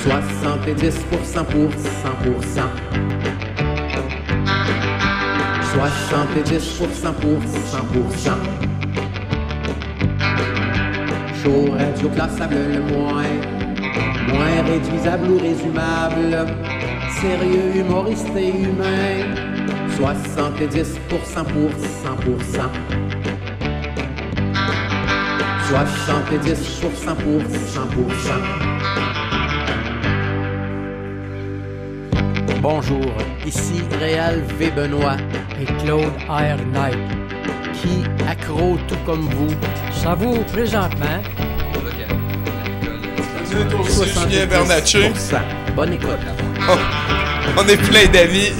70% pour 100%. 70% pour 100%. Chaud, radio, classable le moins réduisable ou résumable. Sérieux, humoriste et humain. 70% pour 100%. 70% pour 100%. Bonjour, ici Réal V. Benoît et Claude R. Knight, qui, accro tout comme vous, savoure présentement Julien Bernatchez. Bonne écoute. Oh, on est plein d'amis.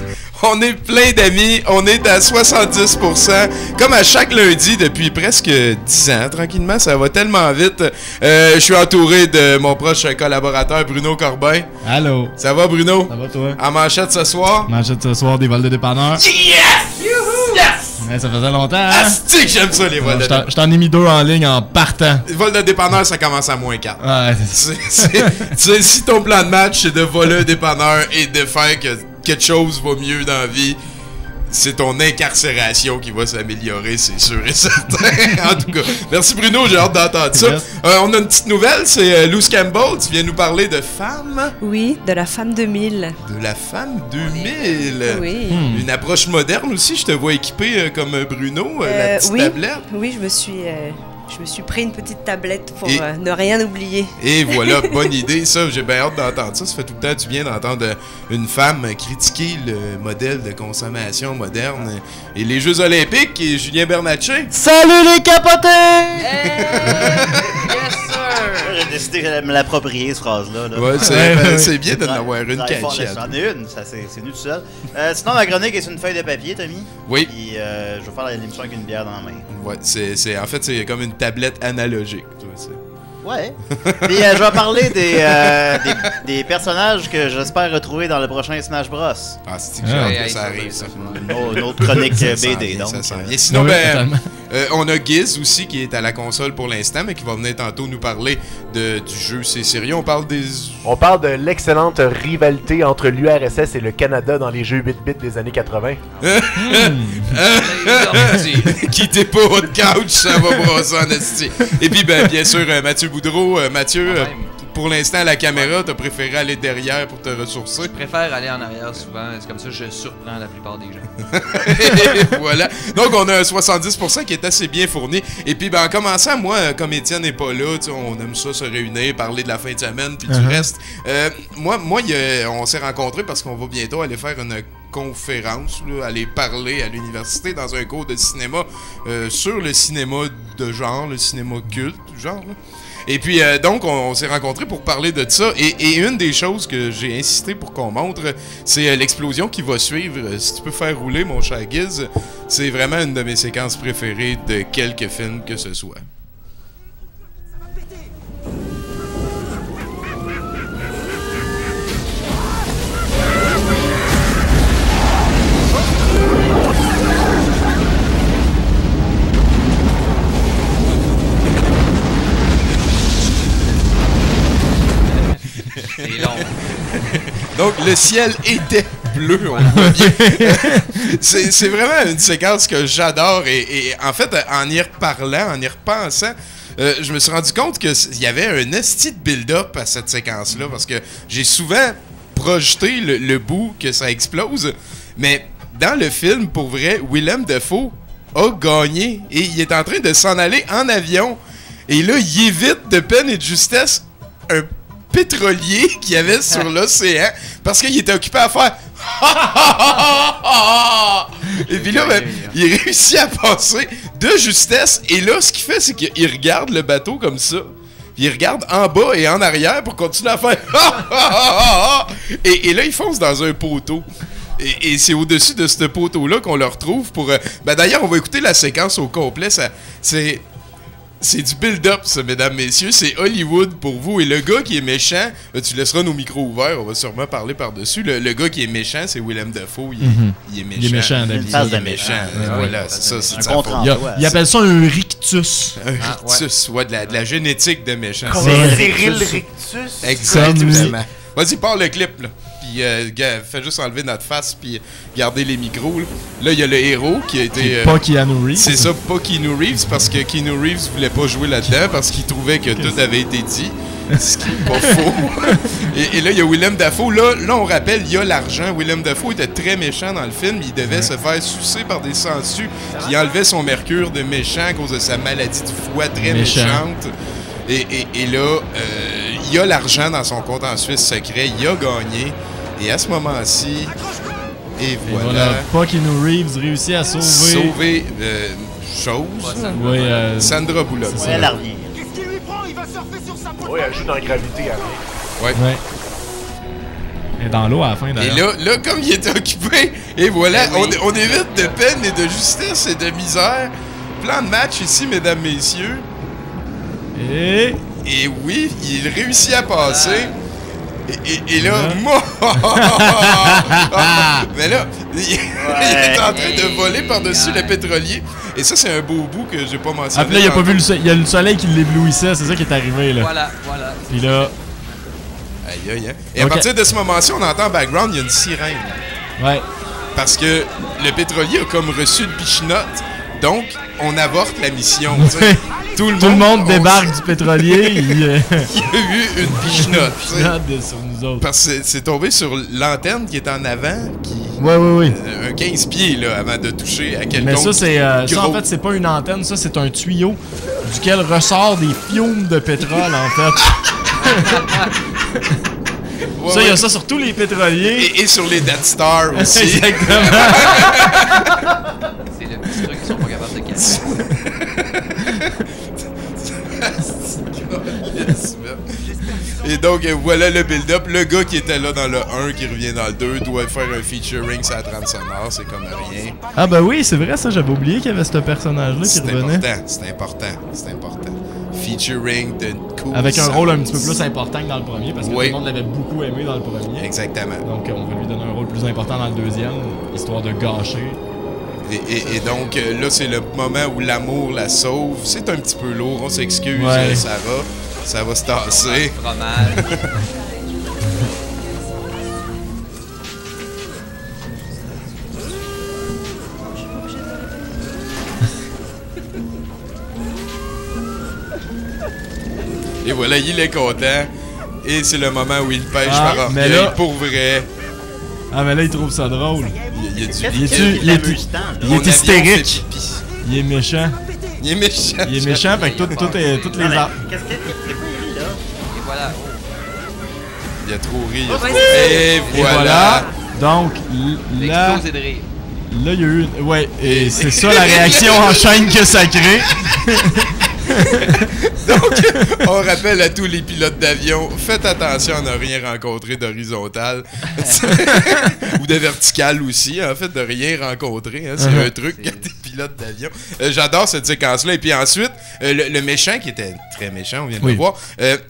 On est plein d'amis, on est à 70%, comme à chaque lundi depuis presque 10 ans, tranquillement, ça va tellement vite. Je suis entouré de mon proche collaborateur Bruno Corbin. Allô. Ça va Bruno? Ça va toi? En manchette ce soir? Manchette ce soir, des vols de dépanneurs. Yes! Yes! Ouais, ça faisait longtemps, hein? Asti que j'aime ça les vols de dépanneurs. Je t'en ai mis 2 en ligne en partant. Les vols de dépanneurs, ça commence à moins 4. Ouais. Si ton plan de match c'est de voler un dépanneur et de faire que quelque chose va mieux dans la vie, c'est ton incarcération qui va s'améliorer, c'est sûr et certain. En tout cas, merci Bruno, j'ai hâte d'entendre ça. On a une petite nouvelle, c'est Luz Campbell, tu viens nous parler de femme. Oui, de la femme 2000. De la femme 2000. Oui. Une approche moderne aussi, je te vois équipé comme Bruno, la petite tablette. Oui, je me suis pris une petite tablette pour ne rien oublier. Et voilà, bonne idée, ça, j'ai bien hâte d'entendre ça. Ça fait tout le temps du bien d'entendre une femme critiquer le modèle de consommation moderne et les Jeux Olympiques et Julien Bernatchez. Salut les capotés! Yes sir! J'ai décidé de me l'approprier, cette phrase-là. Là. Ouais, c'est bien d'en avoir une catchy. J'en ai une, c'est nu tout seul. Sinon, ma chronique est sur une feuille de papier, Tommy. Oui. Puis je vais faire l'émission avec une bière dans la main. Ouais, en fait, c'est comme une tablette analogique. Tu vois, ouais. Puis je vais parler des personnages que j'espère retrouver dans le prochain Smash Bros. Ah, c'est que j'ai hâte que ça arrive, ça. Une autre chronique BD, donc. Ça s'en vient. Sinon, on a Giz aussi qui est à la console pour l'instant, mais qui va venir tantôt nous parler du jeu C'est sérieux. On parle de l'excellente rivalité entre l'URSS et le Canada dans les jeux 8-bit des années 80. Quittez pas votre couch, ça va brosser en esti. Et puis, bien sûr, Mathieu Boudreau. Mathieu, pour l'instant, à la caméra, t'as préféré aller derrière pour te ressourcer? Je préfère aller en arrière souvent, c'est comme ça que je surprends la plupart des gens. Et voilà. Donc, on a un 70% qui est assez bien fourni. Et puis, en commençant, moi, comme Étienne n'est pas là, on aime ça se réunir, parler de la fin de semaine, puis du reste. Moi, on s'est rencontrés parce qu'on va bientôt aller faire une conférence, là, aller parler à l'université dans un cours de cinéma sur le cinéma de genre, le cinéma culte, genre, là. Et puis, donc, on s'est rencontrés pour parler de ça. Et une des choses que j'ai insisté pour qu'on montre, c'est l'explosion qui va suivre. Si tu peux faire rouler, mon cher Giz, c'est vraiment une de mes séquences préférées de quelque film que ce soit. C'est long. Donc, le ciel était bleu, on le voit bien. C'est vraiment une séquence que j'adore. Et en fait, en y reparlant, en y repensant, je me suis rendu compte qu'il y avait un esti de build-up à cette séquence-là. Parce que j'ai souvent projeté le bout que ça explose. Mais dans le film, pour vrai, Willem Dafoe a gagné. Et il est en train de s'en aller en avion. Et là, il évite de peine et de justesse un pétrolier qu'il y avait sur l'océan parce qu'il était occupé à faire et puis là, il réussit à passer de justesse. Et là, ce qu'il fait, c'est qu'il regarde le bateau comme ça. Puis il regarde en bas et en arrière pour continuer à faire et là, il fonce dans un poteau. Et c'est au-dessus de ce poteau-là qu'on le retrouve pour... d'ailleurs, on va écouter la séquence au complet. C'est du build-up, ça, mesdames, messieurs. C'est Hollywood pour vous. Et le gars qui est méchant, tu laisseras nos micros ouverts, on va sûrement parler par-dessus. Le gars qui est méchant, c'est Willem Dafoe. Il est méchant. Il est méchant, Une phase de méchant. Voilà, c'est ça. C'est un contre-emploi. Il appelle ça un rictus. Un rictus, de la génétique de méchant. Cyril Rictus. Exactement. Vas-y, pars le clip, là. Puis fais juste enlever notre face, puis garder les micros. Là, il y a le héros qui a été... Pas Keanu Reeves. C'est ça, pas Keanu Reeves, parce que Keanu Reeves voulait pas jouer là-dedans, parce qu'il trouvait que tout avait été dit. Ce qui n'est pas faux. Et là, il y a Willem Dafoe. Là, on rappelle, il y a l'argent. Willem Dafoe était très méchant dans le film. Il devait se faire sucer par des sangsues qui enlevaient son mercure de méchant à cause de sa maladie du foie très méchante. Et là, il y a l'argent dans son compte en Suisse secret. Il a gagné. Et à ce moment-ci, et voilà. Pas Keanu Reeves réussit à sauver... Oui, Sandra Bullock. Ouais, elle revient. Oui, elle joue dans la gravité. Ouais. Et dans l'eau à la fin, d'ailleurs. Et là, comme il était occupé, et voilà, on évite de peine et de justice et de misère. Plan de match ici, mesdames, messieurs. Et oui, il réussit à passer. Et là, mais là, il est en train de voler par-dessus le pétrolier. Et ça, c'est un beau bout que j'ai pas mentionné. Après, là, il a pas vu il y a le soleil qui l'éblouissait, c'est ça qui est arrivé, là. Voilà. Puis là... Aïe. Et à partir de ce moment-ci, on entend en background, il y a une sirène. Ouais. Parce que le pétrolier a comme reçu une pichenote. Donc, on avorte la mission. Tout le monde débarque du pétrolier. Il y a eu une pichenote. sur nous autres. Parce que c'est tombé sur l'antenne qui est en avant. Oui. Un 15 pieds là, avant de toucher à quelqu'un. Mais ça, ça, en fait, c'est pas une antenne. Ça, c'est un tuyau duquel ressort des fiumes de pétrole, en fait. Il y a ça sur tous les pétroliers. Et sur les Death Star aussi. Exactement. C'est le petit truc qu'ils sont pas capables de casser. Et donc, voilà le build-up. Le gars qui était là dans le 1, qui revient dans le 2, doit faire un featuring sur la trame sonore. C'est comme rien. Ah ben oui, c'est vrai ça. J'avais oublié qu'il y avait ce personnage-là qui revenait. C'est important. Featuring de cool. Avec un rôle un petit peu plus important que dans le premier, parce que tout le monde l'avait beaucoup aimé dans le premier. Exactement. Donc on va lui donner un rôle plus important dans le deuxième, histoire de gâcher. Et donc, là, c'est le moment où l'amour la sauve. C'est un petit peu lourd, on s'excuse, Sarah. Ça va se tasser. Fromage. Et voilà, il est content. Et c'est le moment où il pêche par orgueil, pour vrai. Ah, mais là, il trouve ça drôle. Il est hystérique. Il est méchant. Il est méchant, fait que toutes les armes. Qu'est-ce qu'il là? Et voilà. Il a trop ri. Et voilà. Donc, là... L'explosé de rire. Là, il y a eu... Ouais, et c'est ça la réaction en chaîne que ça crée. Donc, on rappelle à tous les pilotes d'avion, faites attention à ne rien rencontrer d'horizontal. Ou de vertical aussi, en fait, de rien rencontrer. Hein, c'est un truc quand t'es pilote d'avion. J'adore cette séquence-là. Et puis ensuite, le méchant, qui était très méchant, on vient de le voir,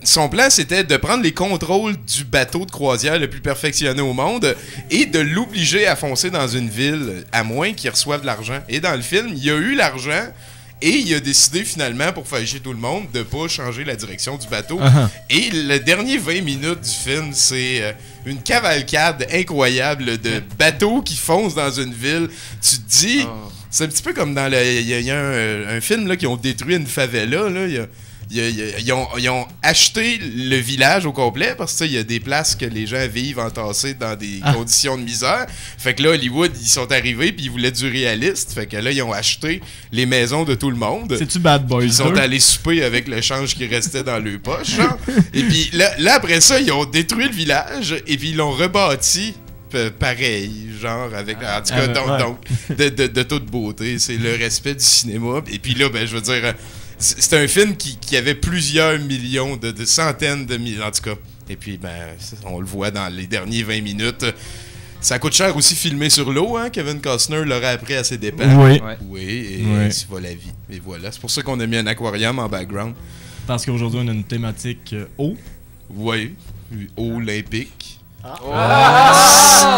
son plan, c'était de prendre les contrôles du bateau de croisière le plus perfectionné au monde et de l'obliger à foncer dans une ville, à moins qu'il reçoive de l'argent. Et dans le film, il y a eu l'argent. Et il a décidé finalement, pour faire chier tout le monde, de pas changer la direction du bateau. Et le dernier 20 minutes du film, c'est une cavalcade incroyable de bateaux qui foncent dans une ville. Tu te dis, c'est un petit peu comme dans il y a un film là, qui ont détruit une favela. Là, ils ont acheté le village au complet parce que il y a des places que les gens vivent entassés dans des conditions de misère. Fait que là, Hollywood, ils sont arrivés puis ils voulaient du réaliste. Fait que là, ils ont acheté les maisons de tout le monde. C'est-tu Bad Boys? Ils sont allés souper avec le change qui restait dans leur poche. Et puis là, après ça, ils ont détruit le village et puis ils l'ont rebâti. Pareil, genre avec en tout cas donc de toute beauté, c'est le respect du cinéma. Et puis là, ben je veux dire, c'est un film qui avait plusieurs millions, de centaines de millions, en tout cas. Et puis ben on le voit dans les derniers 20 minutes. Ça coûte cher aussi filmer sur l'eau, hein. Kevin Costner l'aurait appris à ses dépens. Oui, et ainsi va la vie. Et voilà, c'est pour ça qu'on a mis un aquarium en background. Parce qu'aujourd'hui on a une thématique eau. Oui, eau olympique.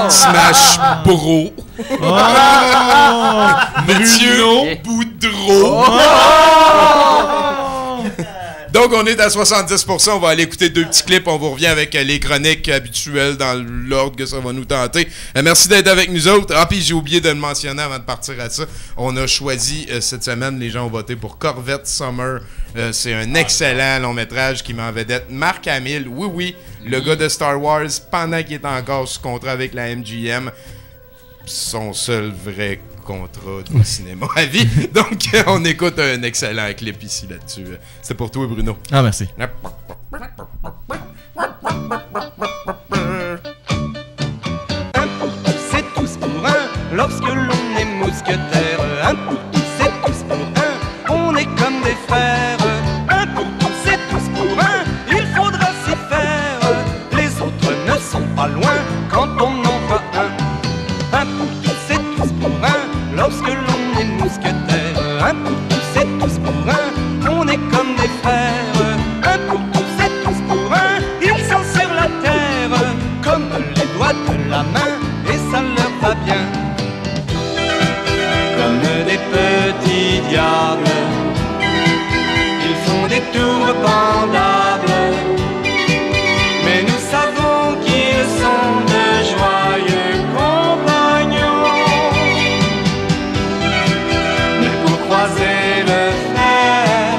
Smash Bro. Mathieu Boudreau. Donc, on est à 70%. On va aller écouter 2 petits clips. On vous revient avec les chroniques habituelles dans l'ordre que ça va nous tenter. Merci d'être avec nous autres. Ah, puis j'ai oublié de le mentionner avant de partir à ça. On a choisi cette semaine, les gens ont voté pour Corvette Summer. C'est un excellent long-métrage qui met en vedette Mark Hamill. Oui, le gars de Star Wars, pendant qu'il est encore sous contrat avec la MGM. Son seul vrai contrat de cinéma à vie. Donc, on écoute un excellent clip ici là-dessus. C'est pour toi, Bruno. Ah, merci. Un pour tous, c'est tous pour un. Lorsque l'on est mousquetaire, un pour tous, c'est tous pour un. On est comme des frères. Un pour tous, c'est tous pour un. Il faudra s'y faire. Les autres ne sont pas loin quand on en voit un. Un pour tous, c'est tous pour un. Lorsque l'on est mousquetaire, un pour tous, c'est tous pour un. On est comme des frères. Un pour tous, c'est tous pour un. Ils sont sur la terre comme les doigts de la main et ça leur va bien. Comme des petits diables, ils font des tours pendables. Mais nous savons qu'ils sont de joyeux compagnons. Mais pour croiser le fer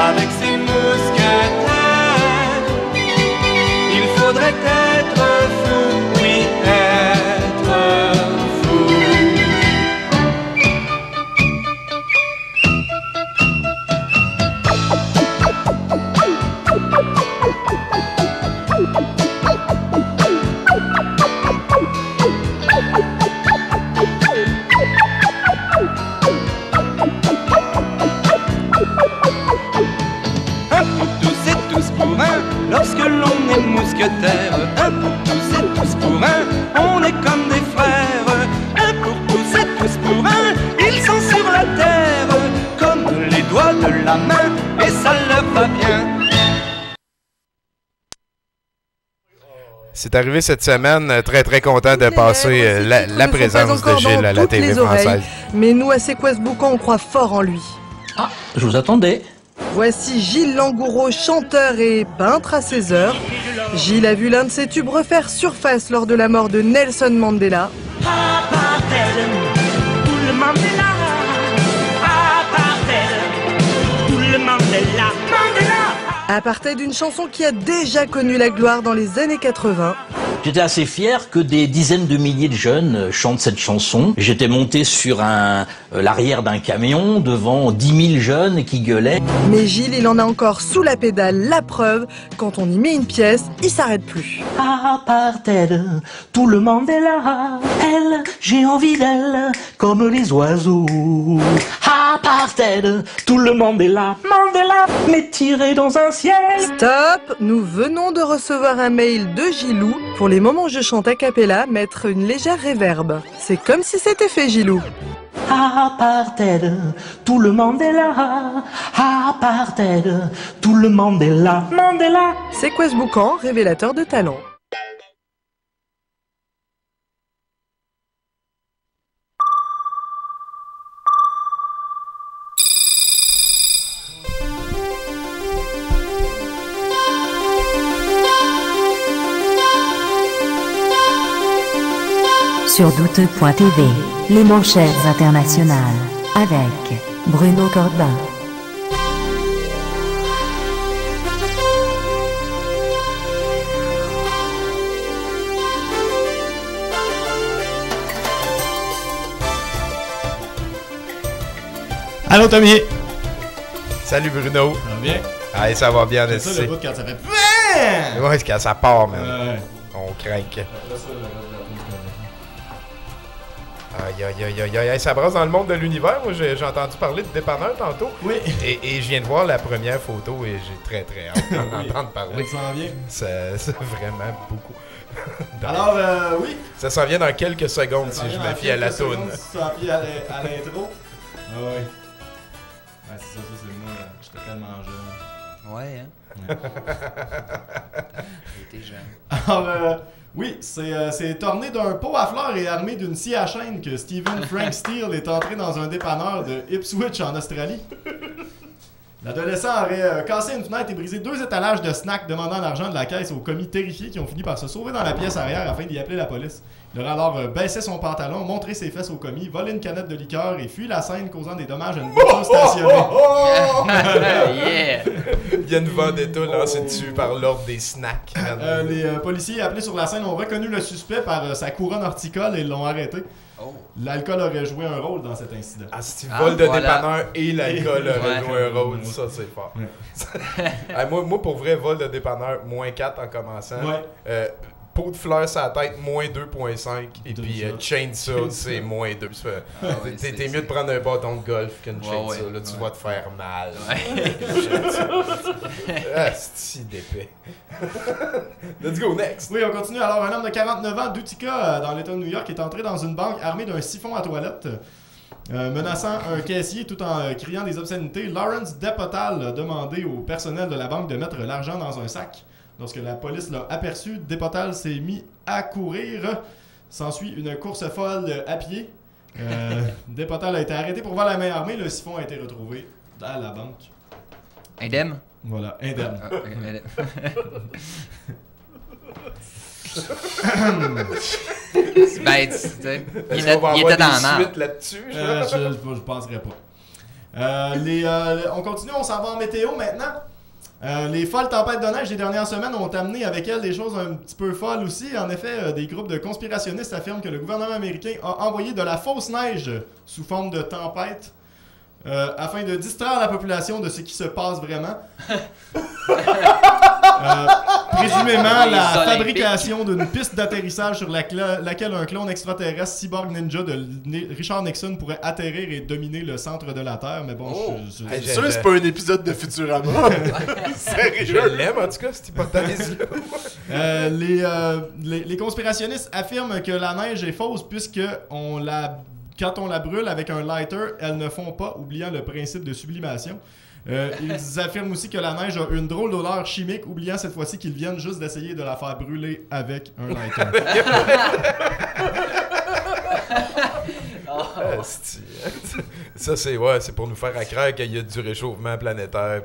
avec ces mousquetaires, il faudrait être fou, oui, être fou. Un pour tous et tous pour un. Lorsque l'on est mousquetaire, un pour tous et tous pour un. On est comme des frères. Un pour tous et tous pour un. Ils sont sur la terre comme les doigts de la main et ça leur va bien. C'est arrivé cette semaine. Très, très content de passer la présence de Gilles à la TV française. Mais nous, à C'est quoi ce boucan, on croit fort en lui. Ah, je vous attendais. Voici Gilles Langoureau, chanteur et peintre à 16 heures. Gilles a vu l'un de ses tubes refaire surface lors de la mort de Nelson Mandela. Apartheid, tout le Mandela. Apartheid, tout le Mandela. Mandela. Apartheid, d'une chanson qui a déjà connu la gloire dans les années 80. J'étais assez fier que des dizaines de milliers de jeunes chantent cette chanson. J'étais monté sur l'arrière d'un camion devant 10 000 jeunes qui gueulaient. Mais Gilles, il en a encore sous la pédale. La preuve, quand on y met une pièce, il s'arrête plus. Apartheid, tout le monde est là. Elle, j'ai envie d'elle, comme les oiseaux. Apartheid, tout le monde est là. Mandela, mais tiré dans un ciel. Stop! Nous venons de recevoir un mail de Gilou. Pour les moments où je chante a cappella, mettre une légère réverbe. C'est comme si c'était fait, Gilou. Apartheid, tout le monde est là. Apartheid, tout le monde est là. Mandela. C'est quoi ce boucan, révélateur de talent? Sur douteux.tv, les manchettes internationales, avec Bruno Corbin. Allô, Tommy! Salut, Bruno. Ça va bien? Allez, ça va bien, c'est ça, le bout quand ça fait... Ouais, quand ça part, man. On craque. Aïe, ça brasse dans le monde de l'univers. Moi, j'ai entendu parler de dépanneur tantôt. Oui. Et je viens de voir la première photo et j'ai très, très hâte d'en entendre parler. Ça s'en vient. C'est vraiment beaucoup. Alors, oui. Ça s'en vient dans quelques secondes si je me fie à la toune. Si tu t'en fies à l'intro. Ah ouais. Ouais, c'est ça, c'est moi. J'étais tellement jeune. Ouais, hein? J'étais jeune. Alors, oui, c'est orné d'un pot à fleurs et armé d'une scie à chaîne que Stephen Frank Steele est entré dans un dépanneur de Ipswich en Australie. L'adolescent aurait cassé une fenêtre et brisé 2 étalages de snacks demandant l'argent de la caisse aux commis terrifiés qui ont fini par se sauver dans la pièce arrière afin d'y appeler la police. Il aurait alors baissé son pantalon, montré ses fesses aux commis, volé une canette de liqueur et fui la scène causant des dommages à une voiture stationnée. Yeah! Il y a une vendetta lancée dessus par l'ordre des snacks. Les policiers appelés sur la scène ont reconnu le suspect par sa couronne horticole et l'ont arrêté. L'alcool aurait joué un rôle dans cet incident. Ah, c'est vol de dépanneur et l'alcool aurait joué un rôle. Ça, c'est fort. Moi, pour vrai, vol de dépanneur, -4 en commençant. Pot de fleurs sur la tête, -2.5. Et puis chainsaw, c'est -2. T'es mieux de prendre un bâton de golf qu'une chainsaw. Là, tu vas te faire mal. C'est si d'épais. Let's go, next. Oui, on continue. Alors, un homme de 49 ans d'Utica, dans l'État de New York, est entré dans une banque armé d'un siphon à toilette. Menaçant un caissier tout en criant des obscénités, Lawrence Depotal a demandé au personnel de la banque de mettre l'argent dans un sac. Lorsque la police l'a aperçu, Depotal s'est mis à courir. S'ensuit une course folle à pied. Depotal a été arrêté pour vol à main armée. Le siphon a été retrouvé à la banque. Indemne? Voilà, indemne. C'est bête, tu sais. Il était dans la suite là-dessus. Je penserais pas. On continue, on s'en va en météo maintenant. Les folles tempêtes de neige des dernières semaines ont amené avec elles des choses un petit peu folles aussi. En effet, des groupes de conspirationnistes affirment que le gouvernement américain a envoyé de la fausse neige sous forme de tempête afin de distraire la population de ce qui se passe vraiment. Présumément la fabrication d'une piste d'atterrissage sur laquelle un clone extraterrestre cyborg ninja de Richard Nixon pourrait atterrir et dominer le centre de la Terre. Mais bon, je suis sûr que c'est pas un épisode de Futurama. Sérieux? Je l'aime en tout cas, cette hypothèse-là. Les conspirationnistes affirment que la neige est fausse puisque quand on la brûle avec un lighter, elle ne fond pas, oubliant le principe de sublimation. Ils affirment aussi que la neige a une drôle d'odeur chimique, oubliant cette fois-ci qu'ils viennent juste d'essayer de la faire brûler avec un lighter. Ça, c'est pour nous faire accroire qu'il y a du réchauffement planétaire.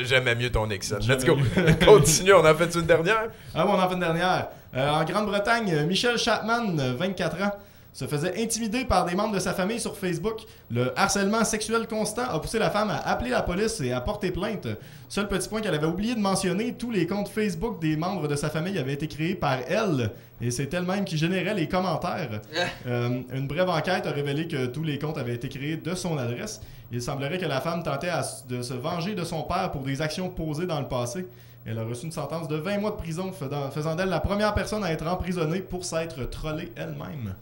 J'aimais mieux ton Nixon. Let's go. Continue, on en fait une dernière? Ah bon, on en fait une dernière. En Grande-Bretagne, Michel Chapman, 24 ans, se faisait intimider par des membres de sa famille sur Facebook. Le harcèlement sexuel constant a poussé la femme à appeler la police et à porter plainte. Seul petit point qu'elle avait oublié de mentionner, tous les comptes Facebook des membres de sa famille avaient été créés par elle. Et c'est elle-même qui générait les commentaires. Une brève enquête a révélé que tous les comptes avaient été créés de son adresse. Il semblerait que la femme tentait de se venger de son père pour des actions posées dans le passé. Elle a reçu une sentence de 20 mois de prison, faisant d'elle la première personne à être emprisonnée pour s'être trollée elle-même.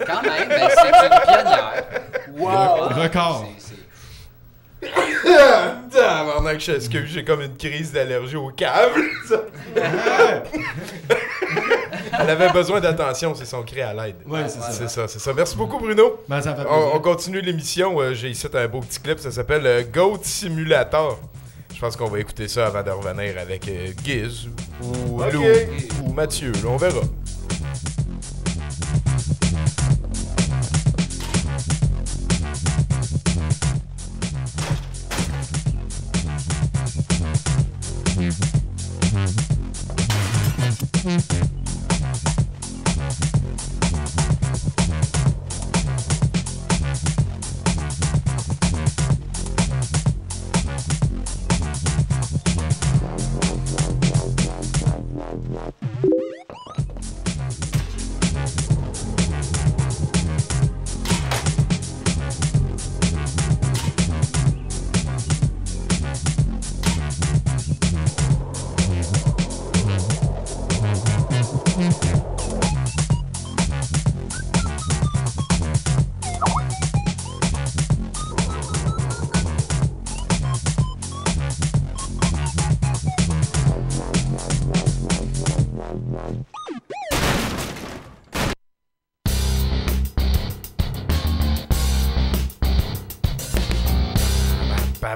Quand même, ben c'est une pionnière. Wow! Record! J'ai comme une crise d'allergie au câble. Elle avait besoin d'attention, c'est son cri à l'aide. Oui, c'est ça. Merci beaucoup, Bruno. Ben, ça fait plaisir. On continue l'émission. J'ai ici un beau petit clip, ça s'appelle Goat Simulator. Je pense qu'on va écouter ça avant de revenir avec Giz ou Lou ou Mathieu. Là, on verra.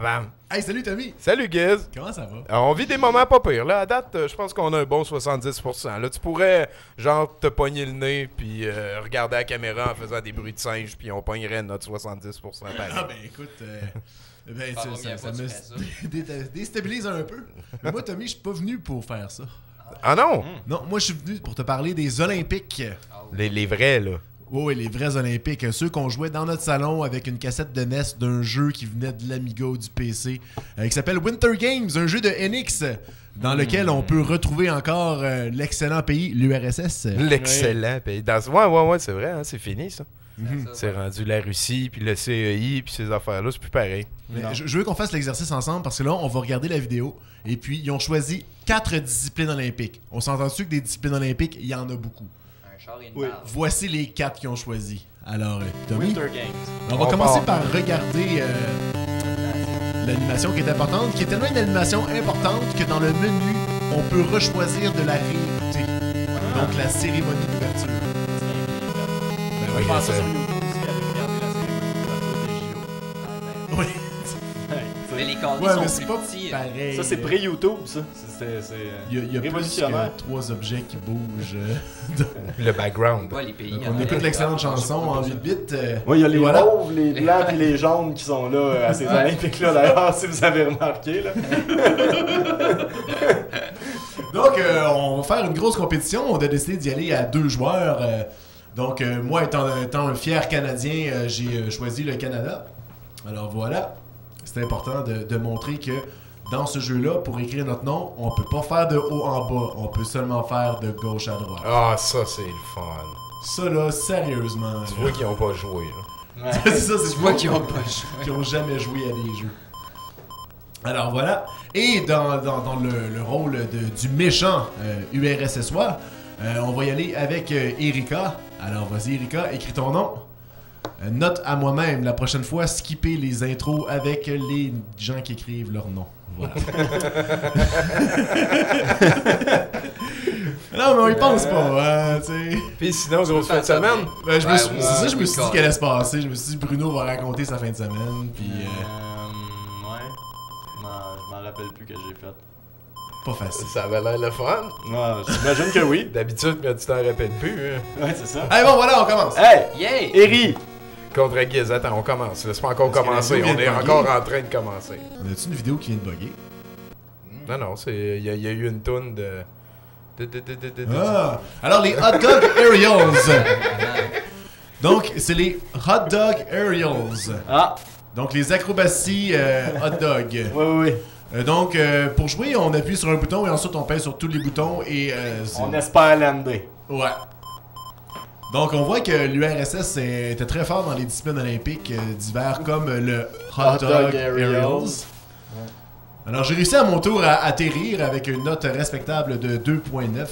bam. Hey, salut Tommy! Salut Giz! Comment ça va? Alors, on vit des moments pas pires. Là, à date, je pense qu'on a un bon 70%. Là, tu pourrais, genre, te pogner le nez puis regarder la caméra en faisant des bruits de singe puis on pognerait notre 70% pareil. Ah ben écoute, ça me déstabilise un peu. Mais moi, Tommy, je suis pas venu pour faire ça. Ah non? Non, moi, je suis venu pour te parler des Olympiques. Les vrais, là. Oui, les vrais Olympiques. Ceux qu'on jouait dans notre salon avec une cassette de NES d'un jeu qui venait de l'Amiga ou du PC, qui s'appelle Winter Games, un jeu de NX, dans lequel on peut retrouver encore l'excellent pays, l'URSS. L'excellent pays. Ouais, c'est vrai, hein, c'est fini, ça. Mm-hmm. C'est rendu la Russie, puis le CEI, puis ces affaires-là, c'est plus pareil. Je veux qu'on fasse l'exercice ensemble parce que là, on va regarder la vidéo et puis ils ont choisi 4 disciplines olympiques. On s'entend-tu que des disciplines olympiques, il y en a beaucoup? Oui. Voici les 4 qu'ils ont choisi. Alors, Tommy, Winter Games. On va commencer par regarder l'animation qui est importante, qui est tellement une animation importante que dans le menu, on peut rechoisir de la réécouter. Donc, la cérémonie d'ouverture. Ben oui, ça sur YouTube aussi, avec regarder la cérémonie d'ouverture des JO. Oui. Mais les cadres Ouais, mais sont c'est plus pas petits. pareil. Ça, c'est pré-YouTube, ça. Il y a révolutionnaire. plus que 3 objets qui bougent. Le background. Ouais, les pays. Donc, on écoute l'excellente chanson en 8 bits. Oui, il y a les voilà. mauves, les blancs et les jaunes qui sont là à ces Olympiques-là, d'ailleurs, si vous avez remarqué. Là. Donc, on va faire une grosse compétition. On a décidé d'y aller à 2 joueurs. Donc, moi, étant un fier Canadien, j'ai choisi le Canada. Alors, voilà. C'est important de montrer que dans ce jeu-là, pour écrire notre nom, on peut pas faire de haut en bas. On peut seulement faire de gauche à droite. Ah, ça, c'est le fun. Ça, là, sérieusement. Tu vois qu'ils ont pas joué, là. Ouais. C'est ça, c'est Tu vois qu'ils ont pas joué. Qui ont jamais joué à des jeux. Alors voilà. Et dans le rôle du méchant URSSois, on va y aller avec Erika. Alors vas-y Erika, écris ton nom. Note à moi-même, la prochaine fois, skipper les intros avec les gens qui écrivent leur nom. Voilà. Non, mais on y pense pas, hein, tu sais. Puis sinon, grosse fin de semaine. Ben, c'est ça, je me suis dit qu'elle allait se passer. Je me suis dit, Bruno va raconter sa fin de semaine, puis... Ouais. Je m'en rappelle plus que j'ai fait. Pas facile. Ça avait l'air le fun. Ouais, j'imagine que oui. D'habitude, mais tu t'en rappelles plus. Hein. Ouais, c'est ça. Allez, bon, voilà, on commence. Hey! Yeah! Eri! Contre Giz, attends, on commence. Laisse pas encore commencer. On est encore en train de commencer. On a-tu une vidéo qui vient de bugger? Non, il y a eu une toune de... Ah! Alors, les Hot Dog Aerials. Donc, c'est les Hot Dog Aerials. Ah! Donc, les acrobaties hot dog. Oui. Donc, pour jouer, on appuie sur un bouton et ensuite on pèse sur tous les boutons et... on espère lander. Ouais. Donc, on voit que l'URSS était très fort dans les disciplines olympiques d'hiver comme le Hot Dog Aerials. Ouais. Alors, j'ai réussi à mon tour à atterrir avec une note respectable de 2.9.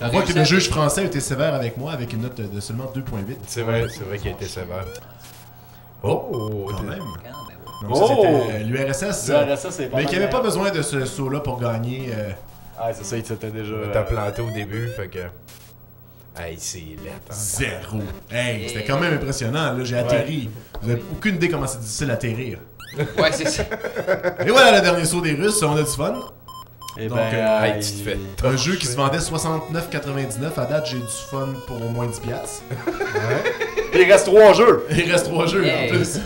On voit que le juge français a été sévère avec moi avec une note de seulement 2.8. C'est vrai qu'il a été sévère. Oh, quand même. Donc ça, c'était l'URSS. Mais qui n'avait pas besoin de ce saut-là pour gagner. Ah, c'est ça, il s'était déjà... T'as planté au début, fait que... Hey, c'est laid. Zéro. Hey, c'était quand même impressionnant. Là, j'ai atterri. Vous avez aucune idée comment c'est difficile d'atterrir. Ouais, c'est ça. Et voilà le dernier saut des Russes. On a du fun. Et donc, hey, tu te fais un jeu qui se vendait 69,99. À date, j'ai du fun pour au moins 10$. Il reste 3 jeux. Il reste 3 jeux en plus.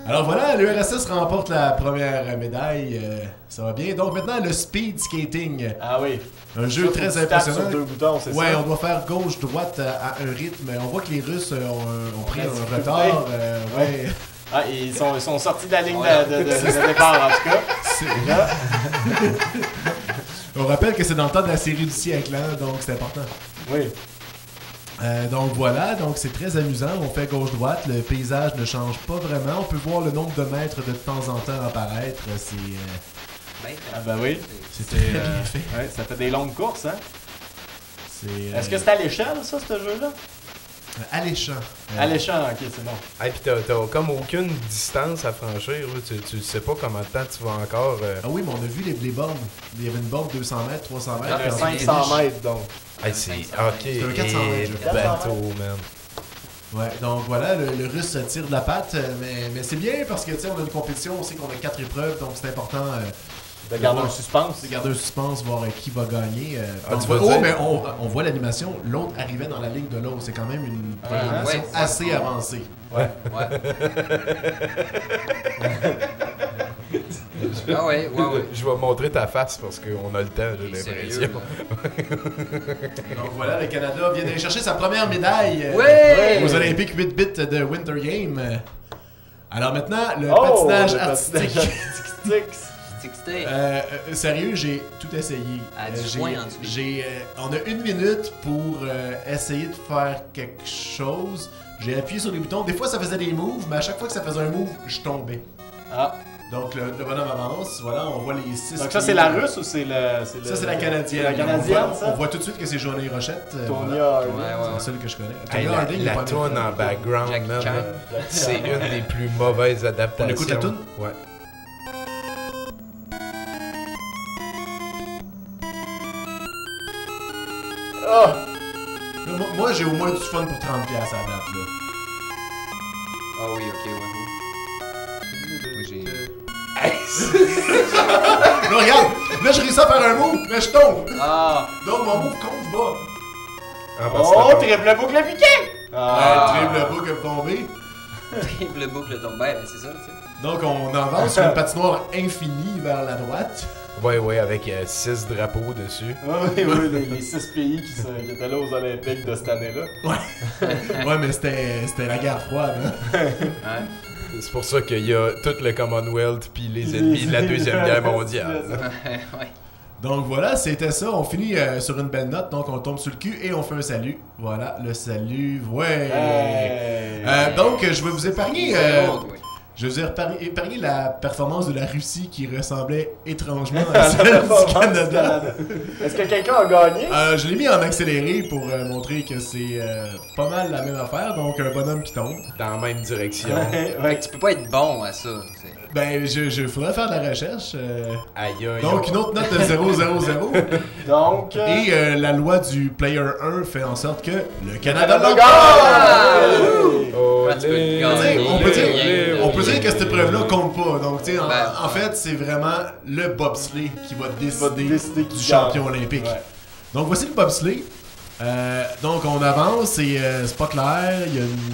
Alors voilà, l'URSS remporte la première médaille. Ça va bien. Donc maintenant, le speed skating. Ah oui. Un jeu très impressionnant. Sur 2 boutons, c'est ça? Ouais, on doit faire gauche-droite à un rythme. On voit que les Russes ont pris un retard. Ouais. Ah, ils sont sortis de la ligne de départ, en tout cas. C'est vrai. On rappelle que c'est dans le temps de la série du siècle, hein, donc c'est important. Oui. Donc voilà, donc c'est très amusant. On fait gauche-droite, le paysage ne change pas vraiment. On peut voir le nombre de mètres de temps en temps apparaître. C'est. Ah ben oui. C'était bien fait. Ouais, ça fait des longues courses, hein? Est-ce que c'est à l'échelle, ça, ce jeu-là? Alléchant. Alléchant, ok, c'est bon. Hey, pis t'as comme aucune distance à franchir. Tu sais pas combien de temps tu vas encore. Ah oui, mais on a vu les bornes. Il y avait une borne 200 mètres, 300 mètres. Ah, 500 mètres, donc. Hey, c'est. Ok. C'est un 400 mètres. Bateau, man. Ouais, donc voilà, le Russe tire de la patte, mais c'est bien parce que, tu sais, on a une compétition, on sait qu'on a 4 épreuves, donc c'est important de garder un suspense. De garder un suspense, voir qui va gagner. Mais on voit l'animation, l'autre arrivait dans la ligne de l'autre, c'est quand même une programmation assez avancée. Ouais. Ah ouais. Je vais montrer ta face parce qu'on a le temps, j'ai l'impression. Donc voilà, le Canada vient d'aller chercher sa première médaille aux Olympiques 8 bits de Winter Game. Alors maintenant, le patinage artistique. Sérieux, j'ai tout essayé. On a 1 minute pour essayer de faire quelque chose. J'ai appuyé sur les boutons. Des fois, ça faisait des moves, mais à chaque fois que ça faisait un move, je tombais. Donc le bonhomme avance, voilà, on voit les 6. Donc ça c'est la russe ou c'est Ça c'est la canadienne. La canadienne, on voit tout de suite que c'est Johnny Rochette. Tony Harding. C'est la seule que je connais. La toune en background, c'est une des plus mauvaises adaptations. On écoute la toune? Ouais. Moi j'ai au moins du fun pour 30$ à la date là. Ah oui, ok, ouais. Moi j'ai. Non, regarde! Là, je réussis à faire un move, mais je tombe! Donc, mon move compte bas. Triple boucle piqué! Triple boucle tombé. Triple boucle tombé, c'est ça, tu sais. Donc, on avance sur une patinoire infinie vers la droite. Ouais, avec 6 drapeaux dessus. Oui, les 6 pays qui étaient là aux Olympiques de cette année-là. Ouais, mais c'était la guerre froide, hein? C'est pour ça qu'il y a tout le Commonwealth puis les ennemis de la Deuxième Guerre mondiale. Donc voilà, c'était ça. On finit sur une belle note. Donc on tombe sur le cul et on fait un salut. Voilà, le salut. Donc je vais vous épargner... Je vais vous épargner la performance de la Russie qui ressemblait étrangement à celle du Canada. Est-ce que quelqu'un a gagné? Je l'ai mis en accéléré pour montrer que c'est pas mal la même affaire. Donc un bonhomme qui tombe. Dans la même direction. Tu peux pas être bon à ça. Ben, je faudrait faire de la recherche. Aïe. Donc une autre note de 0, 0, 0. Donc... Et la loi du player 1 fait en sorte que le Canada gagne! On peut dire que cette épreuve-là compte pas. Donc, tu sais, en fait, c'est vraiment le bobsleigh qui va décider du champion olympique. Donc, voici le bobsleigh. Donc, on avance et c'est pas clair. Il y a une...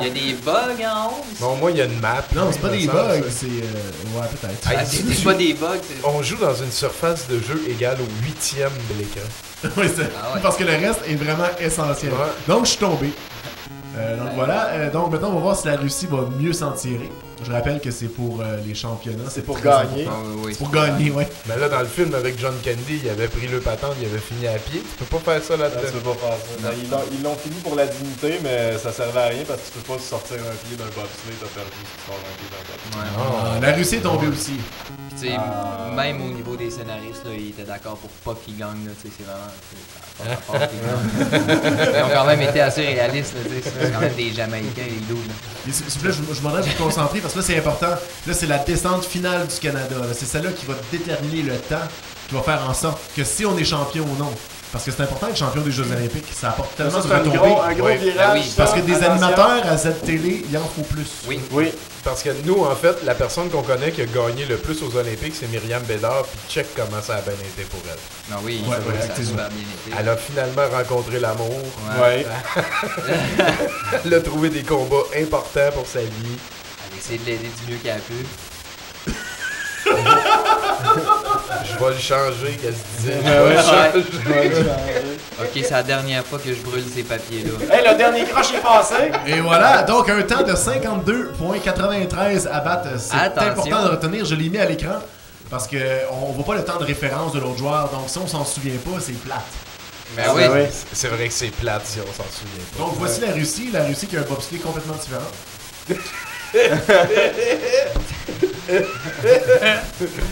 Il y a des bugs en haut. Bon, moi, il y a une map. Non, c'est pas des bugs, c'est... Ouais, peut-être. C'est pas des bugs. On joue dans une surface de jeu égale au 8e de l'écran. Oui, parce que le reste est vraiment essentiel. Donc, je suis tombé. Donc voilà, donc maintenant on va voir si la Russie va mieux s'en tirer. Je rappelle que c'est pour les championnats. C'est pour gagner. C'est pour gagner, ouais. Mais là, dans le film avec John Candy, il avait pris le patente, il avait fini à pied. Tu peux pas faire ça là-dedans. Tu peux pas faire ça. Ils l'ont fini pour la dignité, mais ça servait à rien parce que tu peux pas sortir un pied d'un bobsleigh, t'as perdu si tu sors un pied d'un bobsleigh. La Russie est tombée aussi. T'sais, même au niveau des scénaristes, là, ils étaient d'accord pour pas qu'ils gagnent. Là, c'est vraiment... Ils ont quand même été assez réalistes. C'est quand même des Jamaïcains, les doubles. S'il vous plaît, je me demandais de vous concentrer parce que là, c'est important. Là, c'est la descente finale du Canada. C'est celle-là qui va déterminer le temps, qui va faire en sorte que si on est champion ou non. Parce que c'est important d'être champion des Jeux Olympiques. Ça apporte tellement de retombées. Un gros virage. Parce que des animateurs à Z-Télé, il en faut plus. Oui. Parce que nous, en fait, la personne qu'on connaît qui a gagné le plus aux Olympiques, c'est Myriam Bédard. Puis check comment ça a bien été pour elle. Non, oui, ça a super bien été. Elle a finalement rencontré l'amour. Ouais. Elle a trouvé des combats importants pour sa vie. Elle a essayé de l'aider du mieux qu'elle a pu. Je vais le changer, qu'est-ce que tu disais? Je vais le changer. Ok, c'est la dernière fois que je brûle ces papiers-là. Hey, le dernier crush est passé! Et voilà, donc un temps de 52,93 à battre. C'est important de retenir, je l'ai mis à l'écran. Parce qu'on voit pas le temps de référence de l'autre joueur, donc si on s'en souvient pas, c'est plate. Ben oui, c'est vrai que c'est plate si on s'en souvient pas. Donc voici la Russie qui a un bobsleigh complètement différent.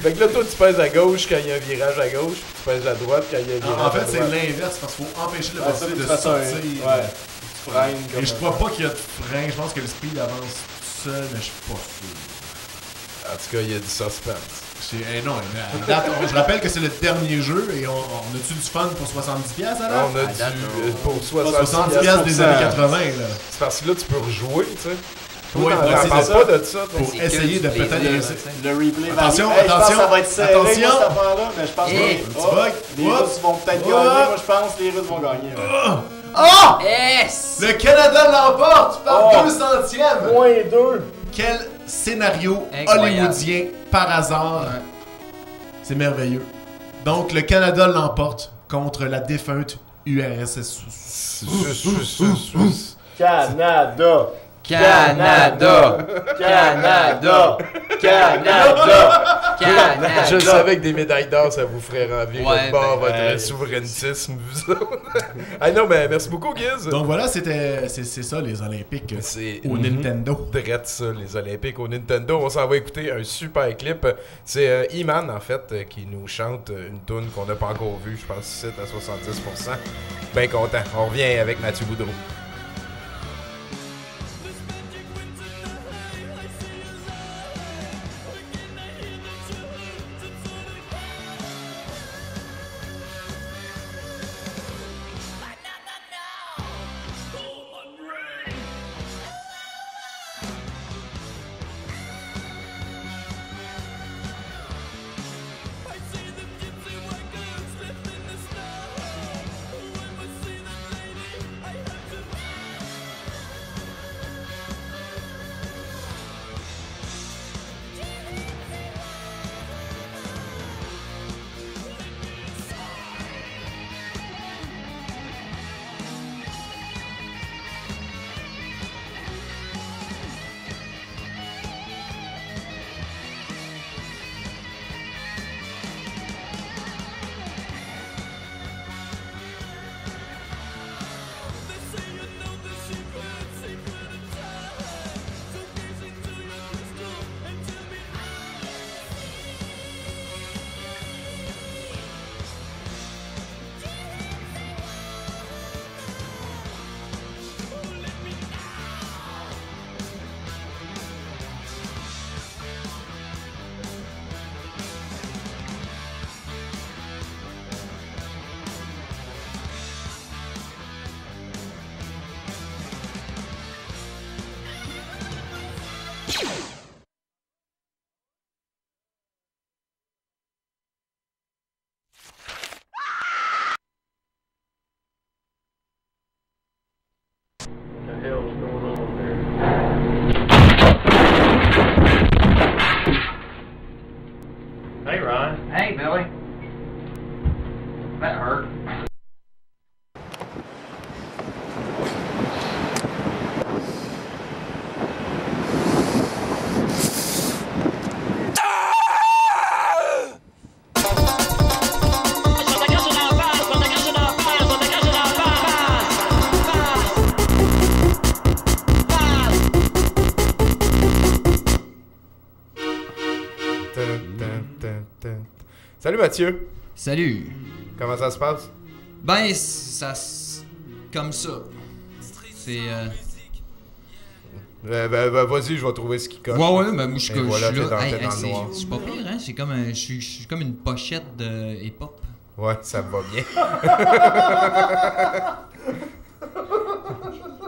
Fait que là, toi, tu pèses à gauche quand il y a un virage à gauche, puis tu pèses à droite quand il y a un virage à droite. En fait, c'est l'inverse parce qu'il faut empêcher le bobsleigh de sortir. Tu freines. Et je crois pas qu'il y a de frein, je pense que le speed avance tout seul, mais je suis pas sûr. En tout cas, il y a du suspense. Non, mais à date, je rappelle que c'est le dernier jeu et on a-tu du fun pour 70$ à date? On a pour 70$ des années 80. Là. C'est parce que là, tu peux rejouer, tu sais. Oui, on parle pas de ça. Pour essayer de peut-être... Le replay attention, je pense que ça va être serré, attention. cette affaire-là, mais je pense que les Russes vont peut-être gagner. Moi, je pense que les Russes vont gagner. Ah! Yes! Le Canada l'emporte par 200e! Moins 2. Quel scénario Incroyable. hollywoodien par hasard. C'est merveilleux. Donc, le Canada l'emporte contre la défunte URSS. Canada! Canada! Canada! Canada! Canada! Je savais que des médailles d'or, ça vous ferait ravir. Ouais, votre souverainisme, vous autres. Ah non, mais merci beaucoup, Giz. Donc voilà, c'est ça, les Olympiques au Nintendo. Drette ça, les Olympiques au Nintendo. On s'en va écouter un super clip. C'est Iman, en fait, qui nous chante une tune qu'on n'a pas encore vue, je pense, ici à 70%. Ben content. On revient avec Mathieu Boudreau. Hey, Ron. Hey, Billy. That hurt. Salut Mathieu. Salut. Comment ça se passe? Ben, comme ça. C'est... vas-y, je vais trouver ce qui colle. Ouais, mais moi, je suis voilà, là. t'es dans le noir. Je suis pas pire, hein? Je suis comme une pochette de hip-hop. Ouais, ça me va bien.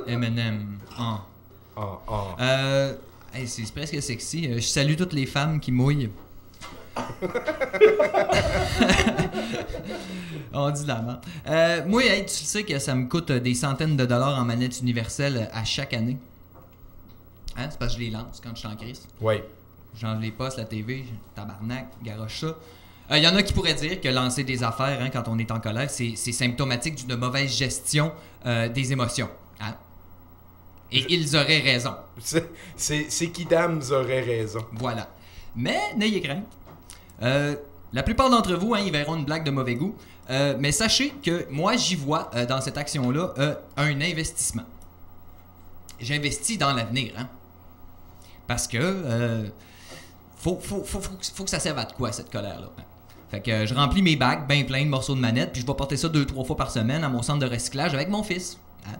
Eminem. C'est presque sexy. Je salue toutes les femmes qui mouillent. On dit de la merde. Moi, tu sais que ça me coûte des centaines de dollars en manette universelle à chaque année. Hein? C'est parce que je les lance quand je suis en crise. Oui. J'enlève les postes, la TV, tabarnak, garoche ça. Il y en a qui pourraient dire que lancer des affaires quand on est en colère, c'est symptomatique d'une mauvaise gestion des émotions. Hein? Et ils auraient raison. C'est qui dames auraient raison. Voilà. Mais n'ayez crainte. La plupart d'entre vous, ils verront une blague de mauvais goût. Mais sachez que moi, j'y vois dans cette action-là un investissement. J'investis dans l'avenir. Hein? Parce que faut que ça serve à de quoi, cette colère-là. Hein? Fait que je remplis mes bacs bien pleins de morceaux de manette, puis je vais porter ça 2-3 fois par semaine à mon centre de recyclage avec mon fils. Hein?